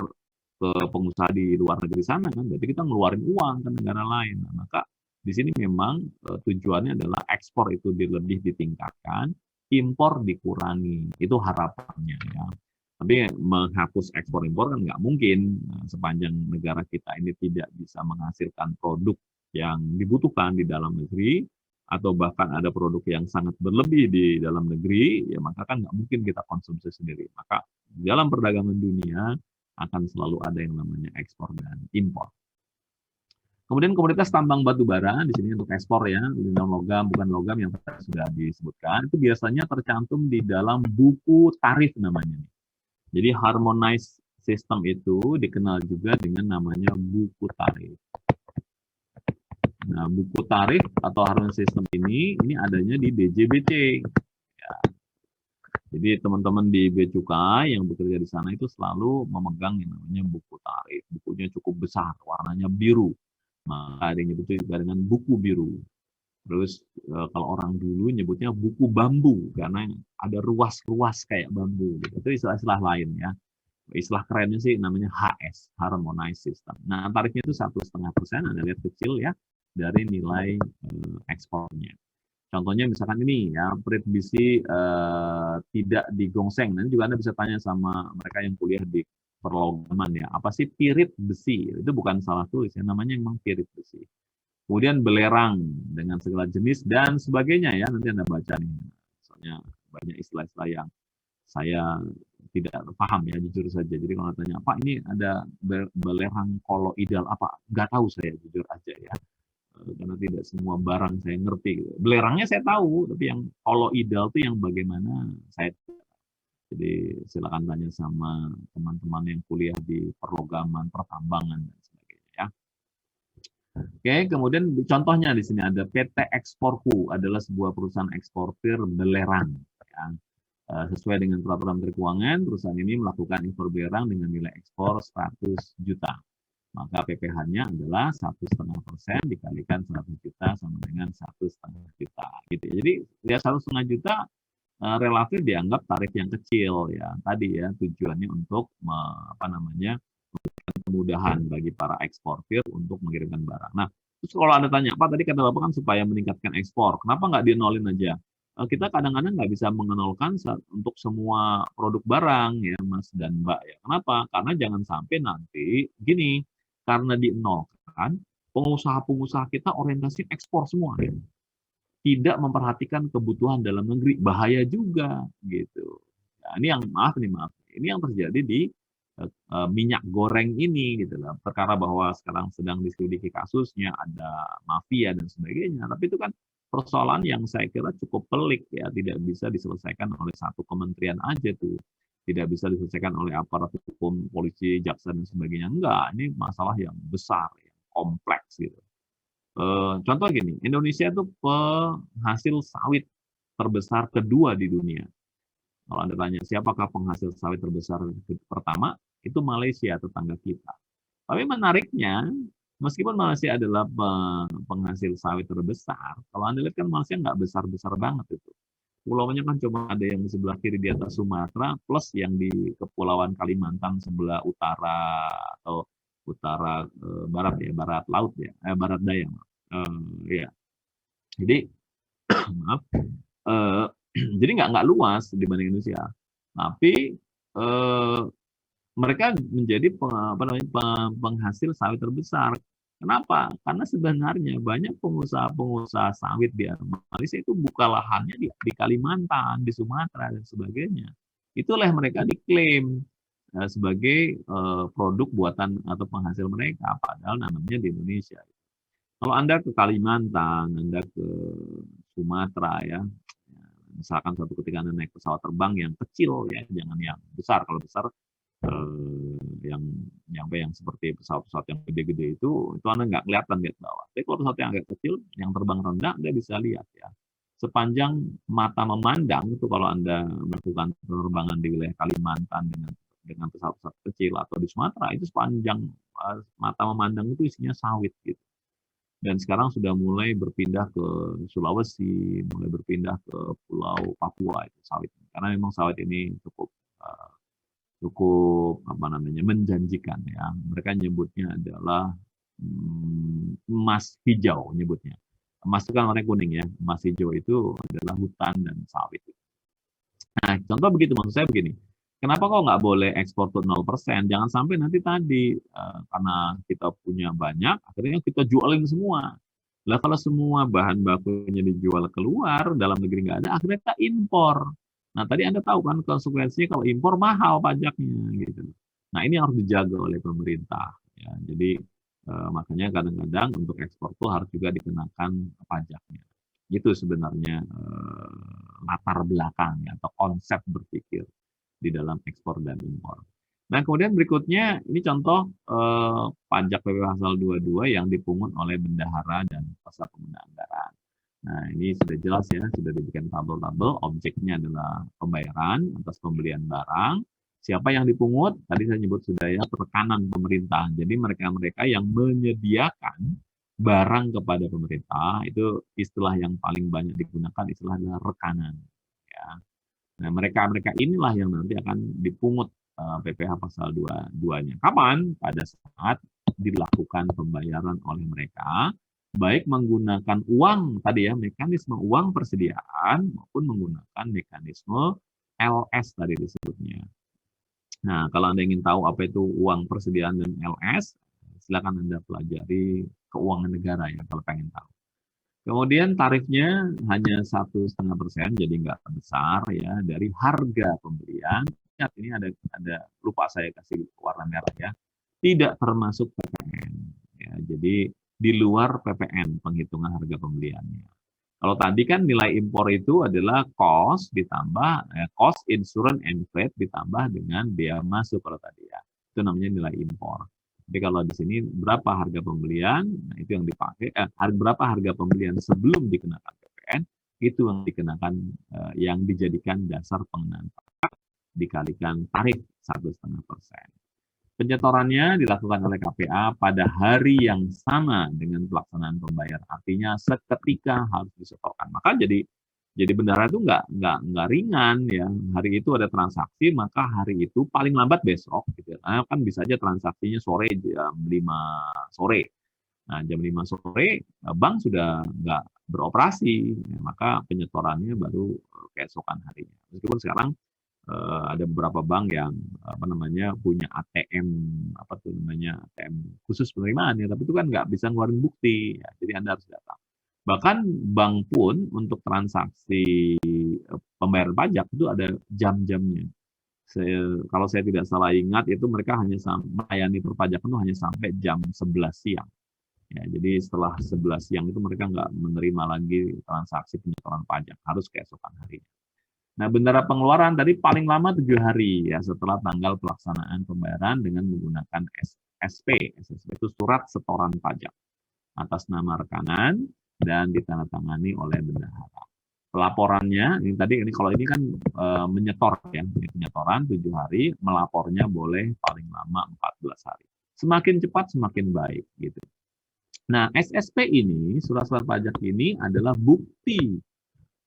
ke pengusaha di luar negeri sana kan, berarti kita ngeluarin uang ke negara lain. Nah, maka di sini memang tujuannya adalah ekspor itu lebih ditingkatkan, impor dikurangi. Itu harapannya ya. Tapi menghapus ekspor impor kan nggak mungkin. Nah, sepanjang negara kita ini tidak bisa menghasilkan produk yang dibutuhkan di dalam negeri, atau bahkan ada produk yang sangat berlebih di dalam negeri, ya maka kan nggak mungkin kita konsumsi sendiri. Maka dalam perdagangan dunia akan selalu ada yang namanya ekspor dan impor. Kemudian komoditas tambang batu bara di sini untuk ekspor ya, non logam bukan logam yang sudah disebutkan, itu biasanya tercantum di dalam buku tarif namanya. Jadi harmonized system itu dikenal juga dengan namanya buku tarif. Nah, buku tarif atau harmonized system ini adanya di DJBC. Ya. Jadi teman-teman di Bea Cukai yang bekerja di sana itu selalu memegang yang namanya buku tarif. Bukunya cukup besar, warnanya biru. Maka ada yang nyebutnya juga dengan buku biru. Terus kalau orang dulu nyebutnya buku bambu karena ada ruas-ruas kayak bambu. Gitu. Itu istilah-istilah lain ya. Istilah kerennya sih namanya HS, Harmonized System. Nah, tarifnya itu 1,5%, Anda lihat kecil ya, dari nilai ekspornya. Contohnya misalkan ini ya, perit besi tidak digongseng. Nanti juga Anda bisa tanya sama mereka yang kuliah di perlogaman ya, apa sih pirit besi? Itu bukan salah tulis, ya, namanya memang pirit besi. Kemudian belerang dengan segala jenis dan sebagainya ya, nanti Anda baca nih. Soalnya banyak istilah-istilah yang saya tidak paham ya, jujur saja. Jadi kalau tanya, Pak ini ada belerang koloidal apa? Nggak tahu saya, jujur aja ya. Karena tidak semua barang saya ngerti. Belerangnya saya tahu, tapi yang koloidal itu yang bagaimana saya. Jadi silakan tanya sama teman-teman yang kuliah di perlogaman, pertambangan dan sebagainya ya. Oke, kemudian contohnya di sini ada PT Eksporku adalah sebuah perusahaan eksportir belerang. Ya. Sesuai dengan peraturan Menteri Keuangan, perusahaan ini melakukan impor belerang dengan nilai ekspor 100 juta. Maka PPh-nya adalah 1,5% dikalikan 100 juta sama dengan 1,5 juta. Gitu. Jadi ya 1,5 juta relatif dianggap tarif yang kecil ya. Tadi ya tujuannya untuk kemudahan bagi para eksportir untuk mengirimkan barang. Nah, terus kalau Anda tanya, Pak tadi kata Bapak kan supaya meningkatkan ekspor, kenapa nggak dinolin aja? Kita kadang-kadang nggak bisa mengenolkan untuk semua produk barang ya Mas dan Mbak ya. Kenapa? Karena jangan sampai nanti gini, karena dinolkan, pengusaha-pengusaha kita orientasi ekspor semua ya. Tidak memperhatikan kebutuhan dalam negeri, bahaya juga gitu. Nah, ini yang maaf, ini yang terjadi di minyak goreng ini gitu loh. Perkara bahwa sekarang sedang diselidiki kasusnya, ada mafia dan sebagainya. Tapi itu kan persoalan yang saya kira cukup pelik ya, tidak bisa diselesaikan oleh satu kementerian aja tuh. Tidak bisa diselesaikan oleh aparat hukum, polisi, jaksa dan sebagainya. Enggak, ini masalah yang besar, yang kompleks gitu. Contoh gini, Indonesia itu penghasil sawit terbesar kedua di dunia. Kalau Anda tanya siapakah penghasil sawit terbesar pertama, itu Malaysia, tetangga kita. Tapi menariknya, meskipun Malaysia adalah penghasil sawit terbesar, kalau Anda lihat kan Malaysia nggak besar-besar banget itu. Pulaunya kan cuma ada yang di sebelah kiri di atas Sumatera, plus yang di Kepulauan Kalimantan sebelah utara atau utara barat ya, barat laut ya, barat daya. Ya, jadi maaf, jadi nggak luas dibanding Indonesia. Tapi mereka menjadi penghasil sawit terbesar. Kenapa? Karena sebenarnya banyak pengusaha-pengusaha sawit di Malaysia itu buka lahannya di Kalimantan, di Sumatera, dan sebagainya. Itulah mereka diklaim sebagai produk buatan atau penghasil mereka, padahal namanya di Indonesia. Kalau Anda ke Kalimantan, Anda ke Sumatera ya, misalkan suatu ketika Anda naik pesawat terbang yang kecil ya, jangan yang besar. Kalau besar yang seperti pesawat-pesawat yang gede-gede itu Anda nggak kelihatan lihat bawah. Tapi kalau pesawat yang agak kecil, yang terbang rendah, Anda bisa lihat ya. Sepanjang mata memandang itu kalau Anda melakukan penerbangan di wilayah Kalimantan dengan pesawat-pesawat kecil atau di Sumatera, itu sepanjang mata memandang itu isinya sawit gitu. Dan sekarang sudah mulai berpindah ke Sulawesi, mulai berpindah ke Pulau Papua itu sawit. Karena memang sawit ini cukup menjanjikan ya. Mereka nyebutnya adalah emas hijau nyebutnya. Emas itu kan warna kuning ya. Emas hijau itu adalah hutan dan sawit. Nah, contoh begitu, maksud saya begini. Kenapa kok nggak boleh ekspor ke 0%? Jangan sampai nanti tadi, karena kita punya banyak, akhirnya kita jualin semua. Lah kalau semua bahan bakunya dijual keluar, dalam negeri nggak ada, akhirnya kita impor. Nah, tadi Anda tahu kan konsekuensinya kalau impor mahal pajaknya gitu. Nah, ini harus dijaga oleh pemerintah ya. Jadi makanya kadang-kadang untuk ekspor itu harus juga dikenakan pajaknya. Itu sebenarnya latar belakang atau konsep berpikir di dalam ekspor dan impor. Nah, kemudian berikutnya ini contoh pajak PPh pasal 22 yang dipungut oleh bendahara dan pasar pengguna anggaran. Nah, ini sudah jelas ya, sudah dibikin tabel-tabel, objeknya adalah pembayaran atas pembelian barang. Siapa yang dipungut? Tadi saya nyebut sudah ya, rekanan pemerintah. Jadi mereka-mereka yang menyediakan barang kepada pemerintah, itu istilah yang paling banyak digunakan, istilah adalah rekanan. Ya. Nah, mereka-mereka inilah yang nanti akan dipungut PPh pasal 22-nya. Kapan? Pada saat dilakukan pembayaran oleh mereka, baik menggunakan uang tadi ya, mekanisme uang persediaan maupun menggunakan mekanisme LS tadi disebutnya. Nah, kalau Anda ingin tahu apa itu uang persediaan dan LS, silakan Anda pelajari keuangan negara ya kalau pengen tahu. Kemudian tarifnya hanya 1,5%, jadi nggak besar ya dari harga pembelian. Ingat ini ada lupa saya kasih warna merah ya. Tidak termasuk PPN. Ya, jadi di luar PPN penghitungan harga pembeliannya. Kalau tadi kan nilai impor itu adalah cost ditambah cost insurance and freight ditambah dengan biaya masuk kalau tadi ya. Itu namanya nilai impor. Jadi kalau di sini berapa harga pembelian, nah itu yang dipakai. Berapa harga pembelian sebelum dikenakan PPN, itu yang dikenakan, yang dijadikan dasar pengenaan pajak dikalikan tarif 1,5%. Penyetorannya dilakukan oleh KPA pada hari yang sama dengan pelaksanaan pembayaran. Artinya seketika harus disetorkan. Maka jadi bendahara itu nggak ringan ya. Hari itu ada transaksi, maka hari itu paling lambat besok. Gitu. Nah, kan bisa aja transaksinya sore jam 5 sore. Nah, jam 5 sore bank sudah nggak beroperasi, ya, maka penyetorannya baru keesokan harinya. Meskipun sekarang ada beberapa bank yang punya ATM ATM khusus penerimaan ya, tapi itu kan nggak bisa ngeluarin bukti, ya, jadi Anda harus datang. Bahkan bank pun untuk transaksi pembayaran pajak itu ada jam-jamnya. Kalau saya tidak salah ingat itu mereka hanya melayani perpajakan itu hanya sampai jam 11 siang. Ya, jadi setelah 11 siang itu mereka nggak menerima lagi transaksi penyetoran pajak, harus keesokan harinya. Nah, bendera pengeluaran tadi paling lama 7 hari ya setelah tanggal pelaksanaan pembayaran dengan menggunakan SSP. SSP itu surat setoran pajak atas nama rekanan dan ditandatangani oleh bendahara. Pelaporannya ini kalau ini kan menyetor ya, ini penyetoran 7 hari, melapornya boleh paling lama 14 hari. Semakin cepat semakin baik gitu. Nah, SSP ini, surat-surat pajak ini adalah bukti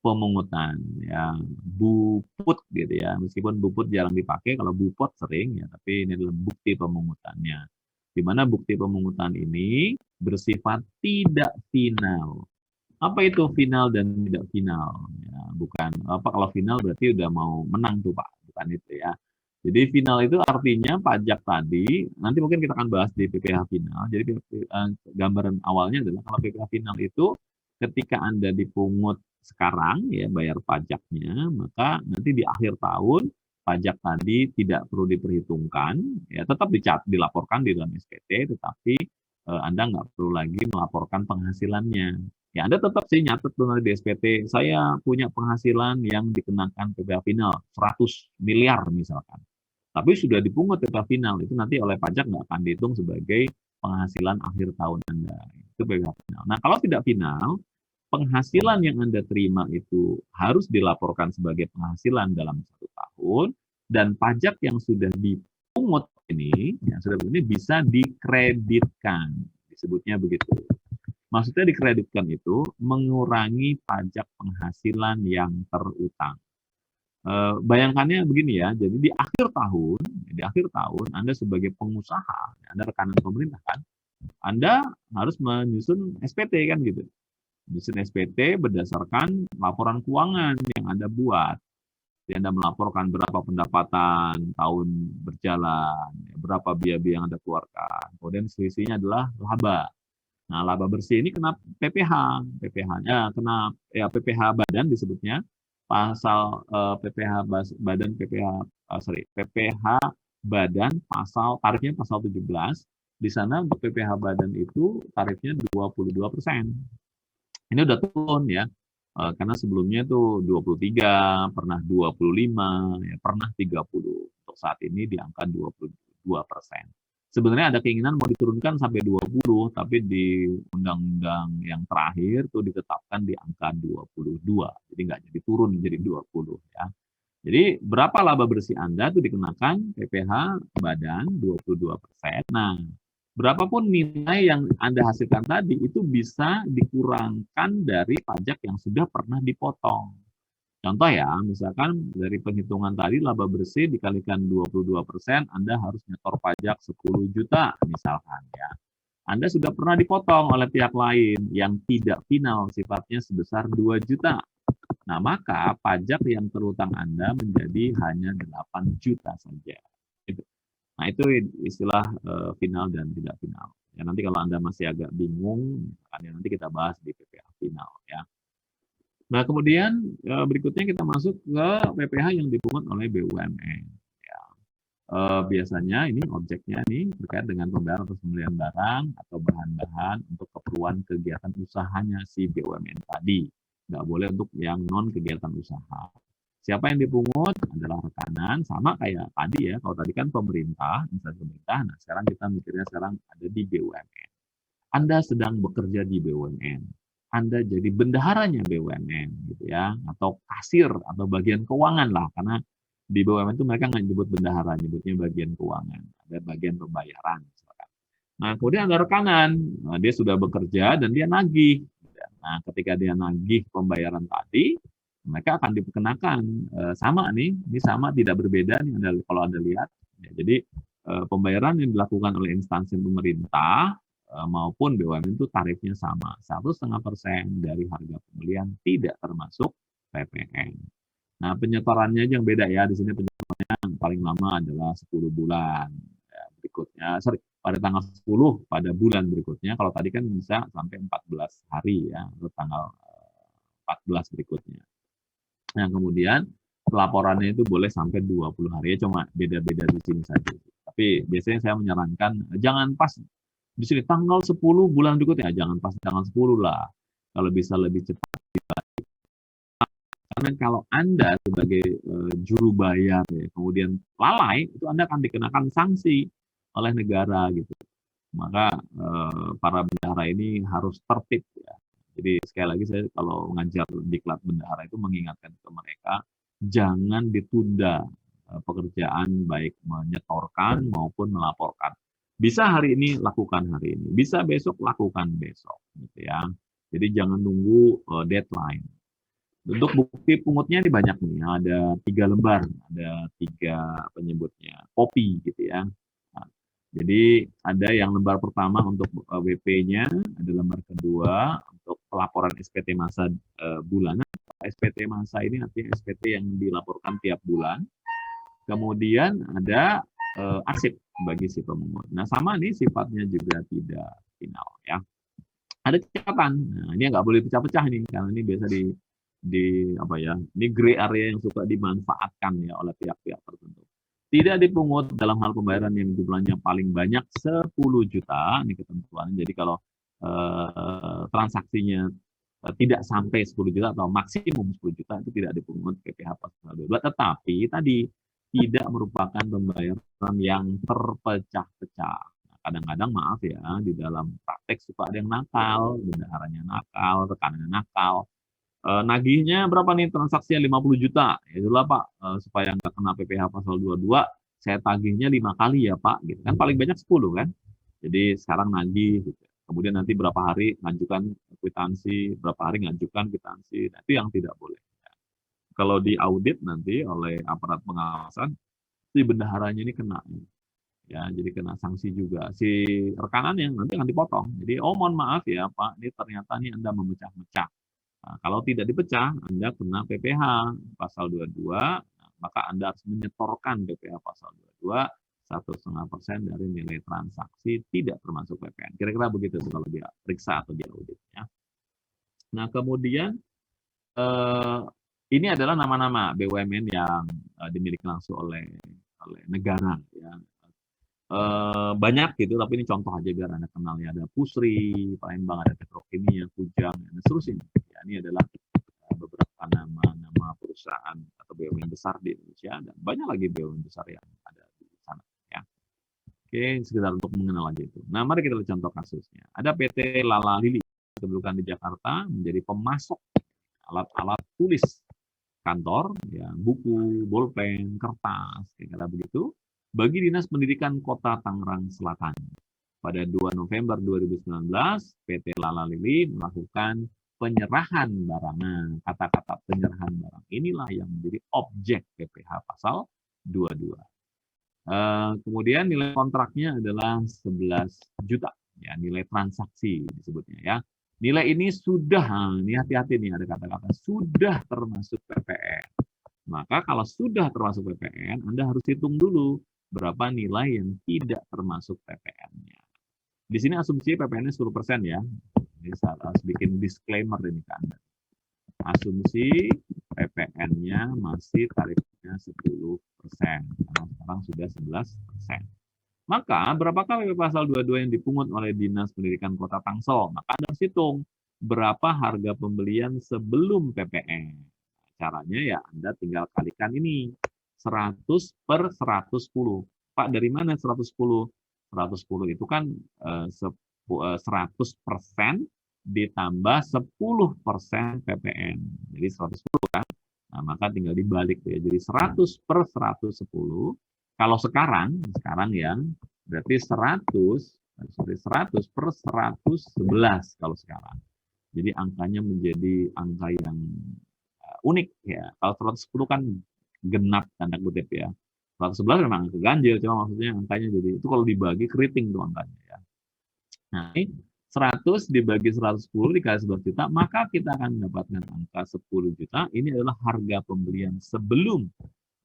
pemungutan ya, buput gitu ya, meskipun buput jarang dipakai, kalau bupot sering ya, tapi ini adalah bukti pemungutannya, di mana bukti pemungutan ini bersifat tidak final. Apa itu final dan tidak final ya, bukan apa, kalau final berarti udah mau menang tuh Pak, bukan itu ya. Jadi final itu artinya pajak tadi, nanti mungkin kita akan bahas di PPh final. Jadi gambaran awalnya adalah kalau PPh final itu ketika Anda dipungut sekarang ya bayar pajaknya, maka nanti di akhir tahun pajak tadi tidak perlu diperhitungkan, ya tetap dilaporkan di dalam SPT, tetapi Anda nggak perlu lagi melaporkan penghasilannya. Ya, Anda tetap sih nyatet benar di SPT, saya punya penghasilan yang dikenakan PPh final 100 miliar misalkan. Tapi sudah dipungut PPh final, itu nanti oleh pajak nggak akan dihitung sebagai penghasilan akhir tahun Anda. Itu PPh final. Nah, kalau tidak final, penghasilan yang Anda terima itu harus dilaporkan sebagai penghasilan dalam 1 tahun, dan pajak yang sudah dipungut ini, bisa dikreditkan. Disebutnya begitu. Maksudnya dikreditkan itu mengurangi pajak penghasilan yang terutang. Bayangkannya begini ya, jadi di akhir tahun Anda sebagai pengusaha, Anda rekanan pemerintah kan, Anda harus menyusun SPT kan gitu. Menyusun SPT berdasarkan laporan keuangan yang Anda buat. Jadi Anda melaporkan berapa pendapatan tahun berjalan, berapa biaya-biaya yang Anda keluarkan. Kemudian selisihnya adalah laba. Nah, laba bersih ini kena PPh, PPh-nya kena ya PPh badan disebutnya, pasal PPh badan PPh badan pasal tarifnya pasal 17. Di sana untuk PPh badan itu tarifnya 22%. Ini udah turun ya. Karena sebelumnya itu 23, pernah 25, ya pernah 30. Untuk saat ini di angka 22%. Sebenarnya ada keinginan mau diturunkan sampai 20, tapi di undang-undang yang terakhir tuh ditetapkan di angka 22. Jadi nggak jadi turun jadi 20 ya. Jadi berapa laba bersih Anda itu dikenakan PPh badan 22%. Nah, berapapun nilai yang Anda hasilkan tadi itu bisa dikurangkan dari pajak yang sudah pernah dipotong. Contoh ya, misalkan dari penghitungan tadi laba bersih dikalikan 22%, Anda harus nyetor pajak 10 juta misalkan ya. Anda sudah pernah dipotong oleh pihak lain yang tidak final sifatnya sebesar 2 juta. Nah, maka pajak yang terutang Anda menjadi hanya 8 juta saja. Nah, itu istilah final dan tidak final. Ya, nanti kalau Anda masih agak bingung, nanti kita bahas di PPh final ya. Nah, kemudian berikutnya kita masuk ke PPh yang dipungut oleh BUMN. Ya. Biasanya ini objeknya ini terkait dengan pembayaran atas pembelian barang atau bahan-bahan untuk keperluan kegiatan usahanya si BUMN tadi. Nggak boleh untuk yang non kegiatan usaha. Siapa yang dipungut adalah rekanan, sama kayak tadi ya. Kalau tadi kan pemerintah, instansi pemerintah. Nah, sekarang kita mikirnya sekarang ada di BUMN. Anda sedang bekerja di BUMN. Anda jadi bendaharanya BUMN gitu ya, atau kasir atau bagian keuangan lah, karena di BUMN itu mereka nggak nyebut bendahara, nyebutnya bagian keuangan, ada bagian pembayaran. Misalkan. Nah, kemudian ada rekanan, nah, dia sudah bekerja dan dia nagih. Nah, ketika dia nagih pembayaran tadi, mereka akan dikenakan sama nih, ini sama tidak berbeda nih kalau Anda lihat. Ya, jadi pembayaran yang dilakukan oleh instansi pemerintah maupun BUMN itu tarifnya sama, 1,5% dari harga pembelian tidak termasuk PPN. Nah, penyetorannya aja yang beda ya. Di sini penyetorannya yang paling lama adalah 10 bulan. Ya, berikutnya, pada tanggal 10 pada bulan berikutnya. Kalau tadi kan bisa sampai 14 hari ya, atau tanggal 14 berikutnya. Nah, kemudian pelaporannya itu boleh sampai 20 hari, ya cuma beda-beda di sini saja. Tapi biasanya saya menyarankan jangan pas di sini tanggal 10 bulan berikutnya, jangan pas tanggal 10 lah. Kalau bisa lebih cepat. Karena kalau Anda sebagai juru bayar, ya, kemudian lalai, itu Anda akan dikenakan sanksi oleh negara gitu. Maka para bendahara ini harus tertib ya. Jadi sekali lagi saya kalau mengajar diklat bendahara itu mengingatkan ke mereka jangan ditunda pekerjaan baik menyetorkan maupun melaporkan. Bisa hari ini lakukan hari ini, bisa besok lakukan besok, gitu ya. Jadi jangan nunggu deadline. Untuk bukti pungutnya ini banyak nih, ada 3 lembar, ada 3 penyebutnya, kopi gitu ya. Nah, jadi ada yang lembar pertama untuk WP-nya, ada lembar kedua untuk pelaporan SPT masa bulanan. SPT masa ini artinya SPT yang dilaporkan tiap bulan. Kemudian ada arsip bagi si pemungut. Nah, sama nih sifatnya juga tidak final ya. Ada catatan. Nah, ini nggak boleh pecah-pecah nih karena ini biasa di apa ya? Ini gray area yang suka dimanfaatkan ya oleh pihak-pihak tertentu. Tidak dipungut dalam hal pembayaran yang jumlahnya paling banyak 10 juta, ini ketentuan. Jadi kalau transaksinya tidak sampai 10 juta atau maksimum 10 juta itu tidak dipungut PPh pasal 22, tetapi tadi tidak merupakan pembayaran yang terpecah-pecah. Nah, kadang-kadang maaf ya, di dalam praktek suka ada yang nakal, bendaharanya nakal, rekanannya nakal. Nagihnya berapa nih transaksinya 50 juta? Ya itulah Pak, supaya nggak kena PPh pasal 22, saya tagihnya 5 kali ya Pak. Gitu kan paling banyak 10 kan. Jadi sekarang nagih, gitu. Kemudian nanti berapa hari ngajukan kwitansi, berapa hari ngajukan kwitansi. Nah, itu yang tidak boleh. Kalau diaudit nanti oleh aparat pengawasan, si bendaharanya ini kena. Ya, jadi kena sanksi juga. Si rekanan yang nanti akan dipotong. Jadi, oh mohon maaf ya Pak, ini ternyata ini Anda memecah-mecah. Nah, kalau tidak dipecah, Anda kena PPh pasal 22, nah, maka Anda harus menyetorkan PPh pasal 22, 1,5% dari nilai transaksi tidak termasuk PPN. Kira-kira begitu kalau dia periksa atau dia audit. Ya. Nah, kemudian ini adalah nama-nama BUMN yang dimiliki langsung oleh negara. Ya. Banyak gitu, tapi ini contoh aja biar Anda kenal ya. Ada Pusri, Palembang, ada Petrokimia, Kujang, dan seterusnya. Ya, ini adalah beberapa nama perusahaan atau BUMN besar di Indonesia, dan banyak lagi BUMN besar yang ada di sana. Ya. Oke, sekedar untuk mengenal aja itu. Nah, mari kita lihat contoh kasusnya. Ada PT Lala Lili, kedudukan di Jakarta, menjadi pemasok alat-alat tulis kantor, ya, buku, bolpen, kertas, kira-kira begitu, bagi Dinas Pendidikan Kota Tangerang Selatan. Pada 2 November 2019, PT Lala Lili melakukan penyerahan barangan. Kata-kata penyerahan barang inilah yang menjadi objek PPh pasal 22. Kemudian nilai kontraknya adalah 11 juta. Ya, nilai transaksi disebutnya ya. Nilai ini sudah, ini hati-hati nih ada kata-kata, sudah termasuk PPN. Maka kalau sudah termasuk PPN, Anda harus hitung dulu berapa nilai yang tidak termasuk PPN-nya. Di sini asumsi PPN-nya 10% ya. Jadi saya harus bikin disclaimer ini ke Anda. Asumsi PPN-nya masih tarifnya 10%, karena sekarang sudah 11%. Maka, berapakah PP pasal 22 yang dipungut oleh Dinas Pendidikan Kota Tangsel? Maka Anda harus hitung berapa harga pembelian sebelum PPN. Caranya ya Anda tinggal kalikan ini, 100 per 110. Pak, dari mana 110? 110 itu kan 100% ditambah 10% PPN. Jadi 110 kan? Nah, maka tinggal dibalik ya. Jadi 100 per 110. Kalau sekarang yang berarti 100 per 111 kalau sekarang. Jadi angkanya menjadi angka yang unik ya. Kalau 110 kan genap tanda kutip ya. 111 memang keganjil, cuma maksudnya angkanya jadi itu kalau dibagi keriting tuh angkanya ya. Nah, ini 100 dibagi 110 dikali 11 juta, maka kita akan mendapatkan angka 10 juta. Ini adalah harga pembelian sebelum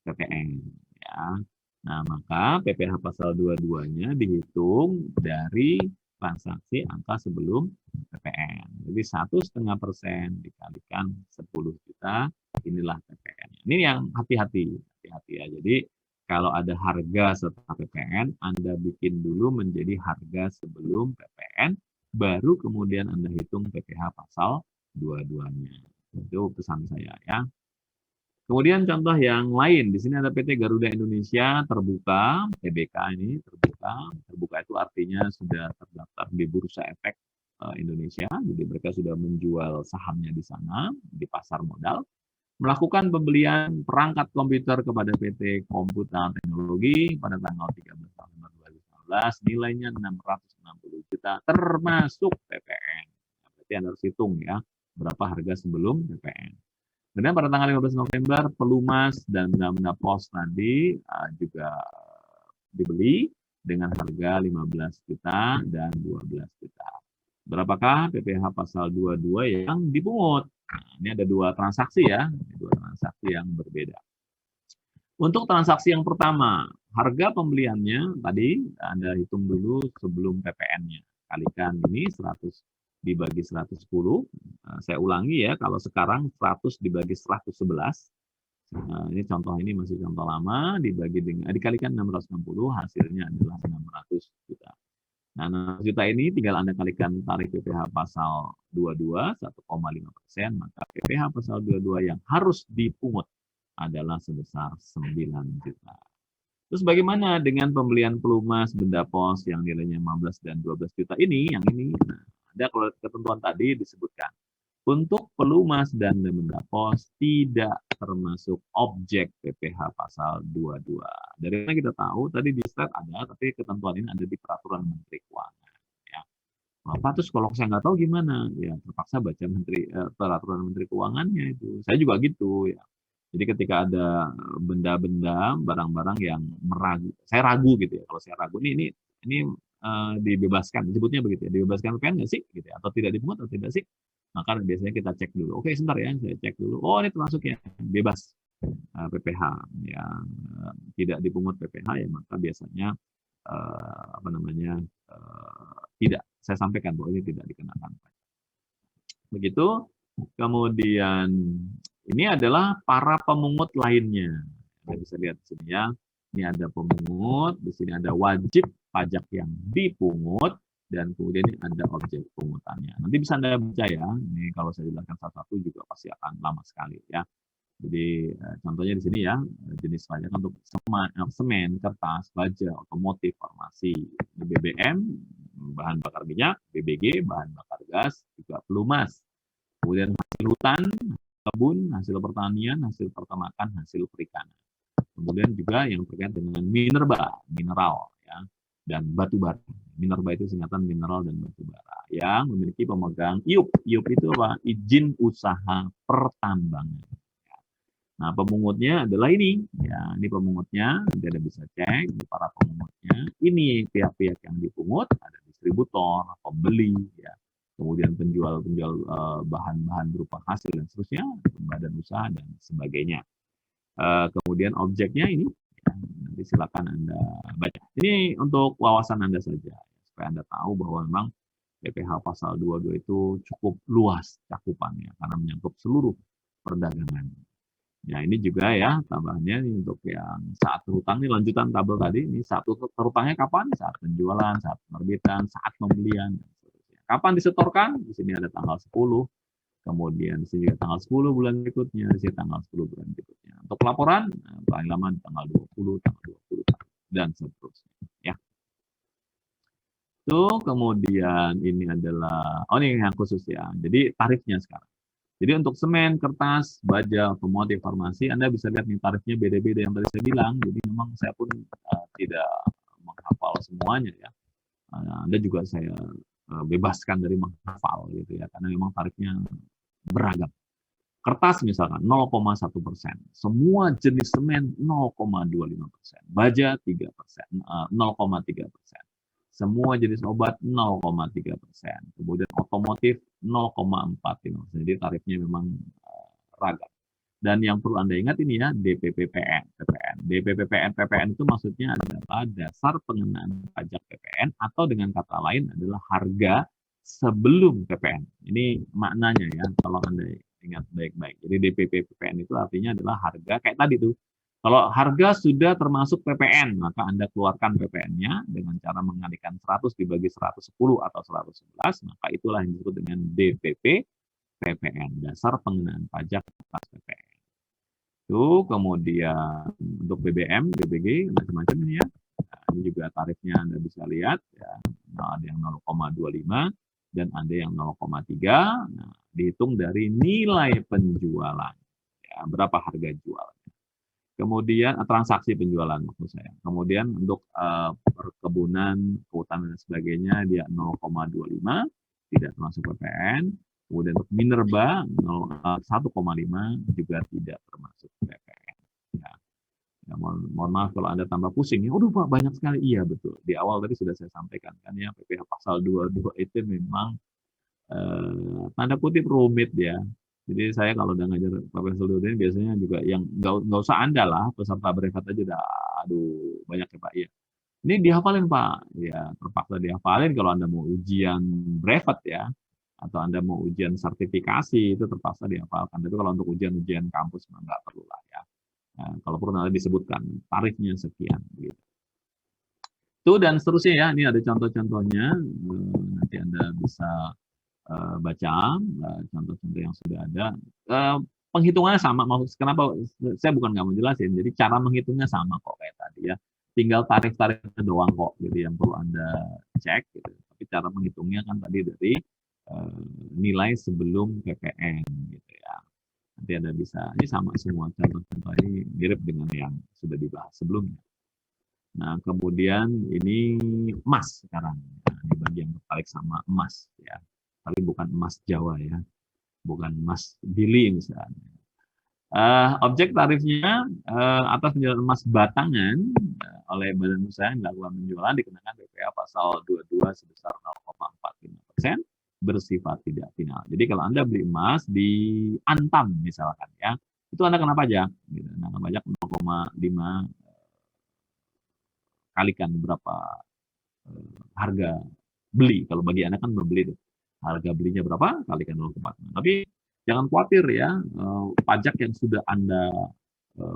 PPN ya. Nah, maka PPh pasal 22-nya dihitung dari transaksi angka sebelum PPN. Jadi 1,5% dikalikan 10 juta, inilah PPN-nya. Ini yang hati-hati ya. Jadi kalau ada harga setelah PPN, Anda bikin dulu menjadi harga sebelum PPN, baru kemudian Anda hitung PPh pasal 22-nya. Itu pesan saya ya. Kemudian contoh yang lain, di sini ada PT Garuda Indonesia terbuka, TBK ini terbuka. Terbuka itu artinya sudah terdaftar di Bursa Efek Indonesia, jadi mereka sudah menjual sahamnya di sana, di pasar modal. Melakukan pembelian perangkat komputer kepada PT Komputer Teknologi pada tanggal 13 November 2019, nilainya 660 juta, termasuk PPN. Berarti Anda harus hitung ya, berapa harga sebelum PPN. Kemudian pada tanggal 15 November, Pelumas dan benda-benda pos tadi juga dibeli dengan harga 15 juta dan 12 juta. Berapakah PPh pasal 22 yang dipungut? Nah, ini ada dua transaksi ya, dua transaksi yang berbeda. Untuk transaksi yang pertama, harga pembeliannya tadi Anda hitung dulu sebelum PPN-nya. Kalikan ini 100 dibagi 110. Saya ulangi ya, kalau sekarang 100 dibagi 111. Ini contoh ini masih contoh lama, dikalikan 660, hasilnya adalah 600 juta. Nah, 600 juta ini tinggal Anda kalikan tarif PPh pasal 22, 1,5%, maka PPh pasal 22 yang harus dipungut adalah sebesar 9 juta. Terus bagaimana dengan pembelian pelumas benda pos yang nilainya 15 dan 12 juta ini? Yang ini, nah, ada ketentuan tadi disebutkan. Untuk pelumas dan benda pos tidak termasuk objek PPh pasal 22. Dari mana kita tahu? Tadi di slide ada, tapi ketentuan ini ada di Peraturan Menteri Keuangan. Ya. Apa terus kalau saya nggak tahu gimana? Ya terpaksa baca Peraturan Menteri Keuangannya itu. Saya juga gitu ya. Jadi ketika ada benda-benda, barang-barang yang saya ragu gitu ya. Kalau saya ragu ini dibebaskan, disebutnya begitu ya, dibebaskan PPN nggak sih? Gitu ya. Atau tidak dipungut atau tidak sih? Maka biasanya kita cek dulu. Oke, sebentar ya, saya cek dulu. Oh, ini termasuk ya, bebas PPh, ya tidak dipungut PPh ya, maka biasanya apa namanya tidak. Saya sampaikan bahwa ini tidak dikenakan. Begitu. Kemudian ini adalah para pemungut lainnya. Anda bisa lihat di sini ya. Ini ada pemungut, di sini ada wajib pajak yang dipungut, dan kemudian ini ada objek pungutannya. Nanti bisa Anda baca ya. Ini kalau saya jelaskan satu-satu juga pasti akan lama sekali ya. Jadi contohnya di sini ya, jenis pajak untuk semen, kertas, baja, otomotif, farmasi, BBM, bahan bakar minyak, BBG, bahan bakar gas, juga pelumas. Kemudian hasil hutan, kebun, hasil pertanian, hasil peternakan, hasil perikanan. Kemudian juga yang terkait dengan mineral ya, dan batu bara. Minerba itu singkatan mineral dan batu bara yang memiliki pemegang IUP. IUP itu apa? Izin usaha pertambangan. Nah, pemungutnya adalah ini. Ya, ini pemungutnya. Nanti Anda bisa cek di para pemungutnya. Ini pihak-pihak yang dipungut, ada distributor, pembeli, ya. Kemudian penjual bahan-bahan berupa hasil dan seterusnya, badan usaha dan sebagainya. Kemudian objeknya ini, ya, nanti silakan Anda baca. Ini untuk wawasan Anda saja, supaya Anda tahu bahwa memang PPh pasal 22 itu cukup luas cakupannya karena menyangkut seluruh perdagangan. Ya, ini juga ya tambahannya untuk yang saat terhutang ini lanjutan tabel tadi. Ini saat terhutangnya kapan? Saat penjualan, saat penerbitan, saat pembelian. Kapan disetorkan? Di sini ada tanggal 10. Kemudian di sini juga tanggal 10 bulan berikutnya, di sini tanggal 10 bulan berikutnya. Untuk laporan paling lama di tanggal 20, tanggal 20 dan seterusnya. Ya. Itu kemudian ini adalah ini yang khusus ya. Jadi tarifnya sekarang. Jadi untuk semen, kertas, baja, otomotif, farmasi, Anda bisa lihat nih tarifnya beda-beda yang tadi saya bilang. Jadi memang saya pun tidak menghafal semuanya ya. Anda juga saya bebaskan dari menghafal gitu ya, karena memang tarifnya beragam. Kertas misalkan 0,1%, semua jenis semen 0,25%, baja 3%, 0,3%. Semua jenis obat 0,3%. Kemudian otomotif 0,45%. Jadi tarifnya memang ragam. Dan yang perlu Anda ingat ini ya, DPPPN. PPN itu maksudnya adalah dasar pengenaan pajak PPN atau dengan kata lain adalah harga sebelum PPN. Ini maknanya ya, kalau Anda ingat baik-baik. Jadi DPPPN itu artinya adalah harga kayak tadi tuh. Kalau harga sudah termasuk PPN, maka Anda keluarkan PPN-nya dengan cara mengalihkan 100 dibagi 110 atau 111, maka itulah yang disebut dengan DPP PPN, dasar pengenaan pajak atas PPN. Itu kemudian untuk BBM, BBG, macam-macam ini ya. Nah, ini juga tarifnya Anda bisa lihat, ya. Nah, ada yang 0,25 dan ada yang 0,3. Nah, dihitung dari nilai penjualan. Ya, berapa harga jual. Kemudian transaksi penjualan maksud saya. Kemudian untuk perkebunan, kehutanan dan sebagainya dia 0,25 tidak termasuk PPN. Kemudian untuk minerba 1,5 juga tidak termasuk PPN. Ya. Ya, mohon maaf kalau Anda tambah pusing. Ya, Pak banyak sekali. Iya betul. Di awal tadi sudah saya sampaikan kan ya PPh pasal 22 itu memang tanda kutip rumit ya. Jadi saya kalau udah ngajar Profesor Nurdin biasanya juga yang nggak usah Anda lah, peserta brevet aja udah, aduh banyak ya Pak, iya. Ini dihafalin Pak, ya terpaksa dihafalin kalau Anda mau ujian brevet ya, atau Anda mau ujian sertifikasi itu terpaksa dihafalkan. Tapi kalau untuk ujian-ujian kampus nggak perlu lah ya. Nah, kalau perlu nanti disebutkan tarifnya sekian. Gitu. Itu dan seterusnya ya, ini ada contoh-contohnya, nanti Anda bisa baca contoh-contoh yang sudah ada. Penghitungannya sama, kenapa saya bukan nggak mau jelasin, jadi cara menghitungnya sama kok kayak tadi ya. Tinggal tarif-tarifnya doang kok, gitu yang perlu Anda cek. Gitu. Tapi cara menghitungnya kan tadi dari nilai sebelum PPN, gitu ya. Nanti Anda bisa, ini sama semua contoh-contoh ini mirip dengan yang sudah dibahas sebelumnya. Nah, kemudian ini emas sekarang. Nah, ini bagian tertarik sama emas ya. Tapi bukan emas Jawa ya. Bukan emas Bili misalnya. Objek tarifnya atas penjualan emas batangan oleh badan usaha yang dilakukan penjualan dikenakan PPh pasal 22 sebesar 0,45% bersifat tidak final. Jadi kalau Anda beli emas di Antam misalkan ya, itu Anda kena pajak. Gitu. Nah, kena pajak 0,5 kalikan berapa harga beli. Kalau bagi Anda kan membeli tuh. Harga belinya berapa? Kalikan 0,4. Tapi jangan khawatir ya, pajak yang sudah Anda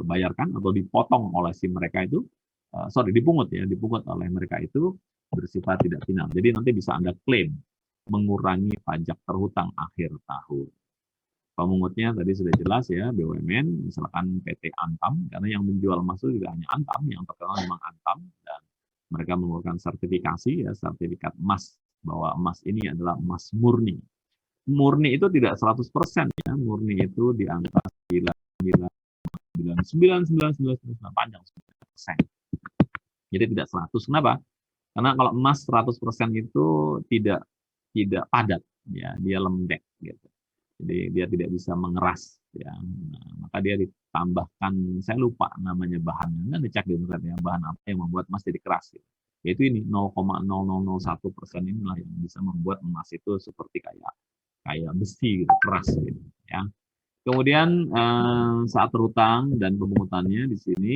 bayarkan atau dipotong oleh si mereka itu, dipungut oleh mereka itu bersifat tidak final. Jadi nanti bisa Anda klaim mengurangi pajak terhutang akhir tahun. Pemungutnya tadi sudah jelas ya, BUMN, misalkan PT Antam, karena yang menjual emas itu juga hanya Antam, yang terkenal memang Antam, dan mereka mengeluarkan sertifikasi, ya, sertifikat emas, bahwa emas ini adalah emas murni. Murni itu tidak 100% ya, murni itu di angka 99,9999 panjang 9%. Jadi tidak 100. Kenapa? Karena kalau emas 100% itu tidak padat, ya, dia lembek gitu. Jadi dia tidak bisa mengeras ya. Nah, maka dia ditambahkan, saya lupa namanya bahannya, kan dicek di internet ya, bahan apa yang membuat emas jadi keras gitu. Yaitu ini 0,0001% inilah yang bisa membuat emas itu seperti kayak besi gitu, keras gitu ya. Kemudian saat terhutang dan pemungutannya di sini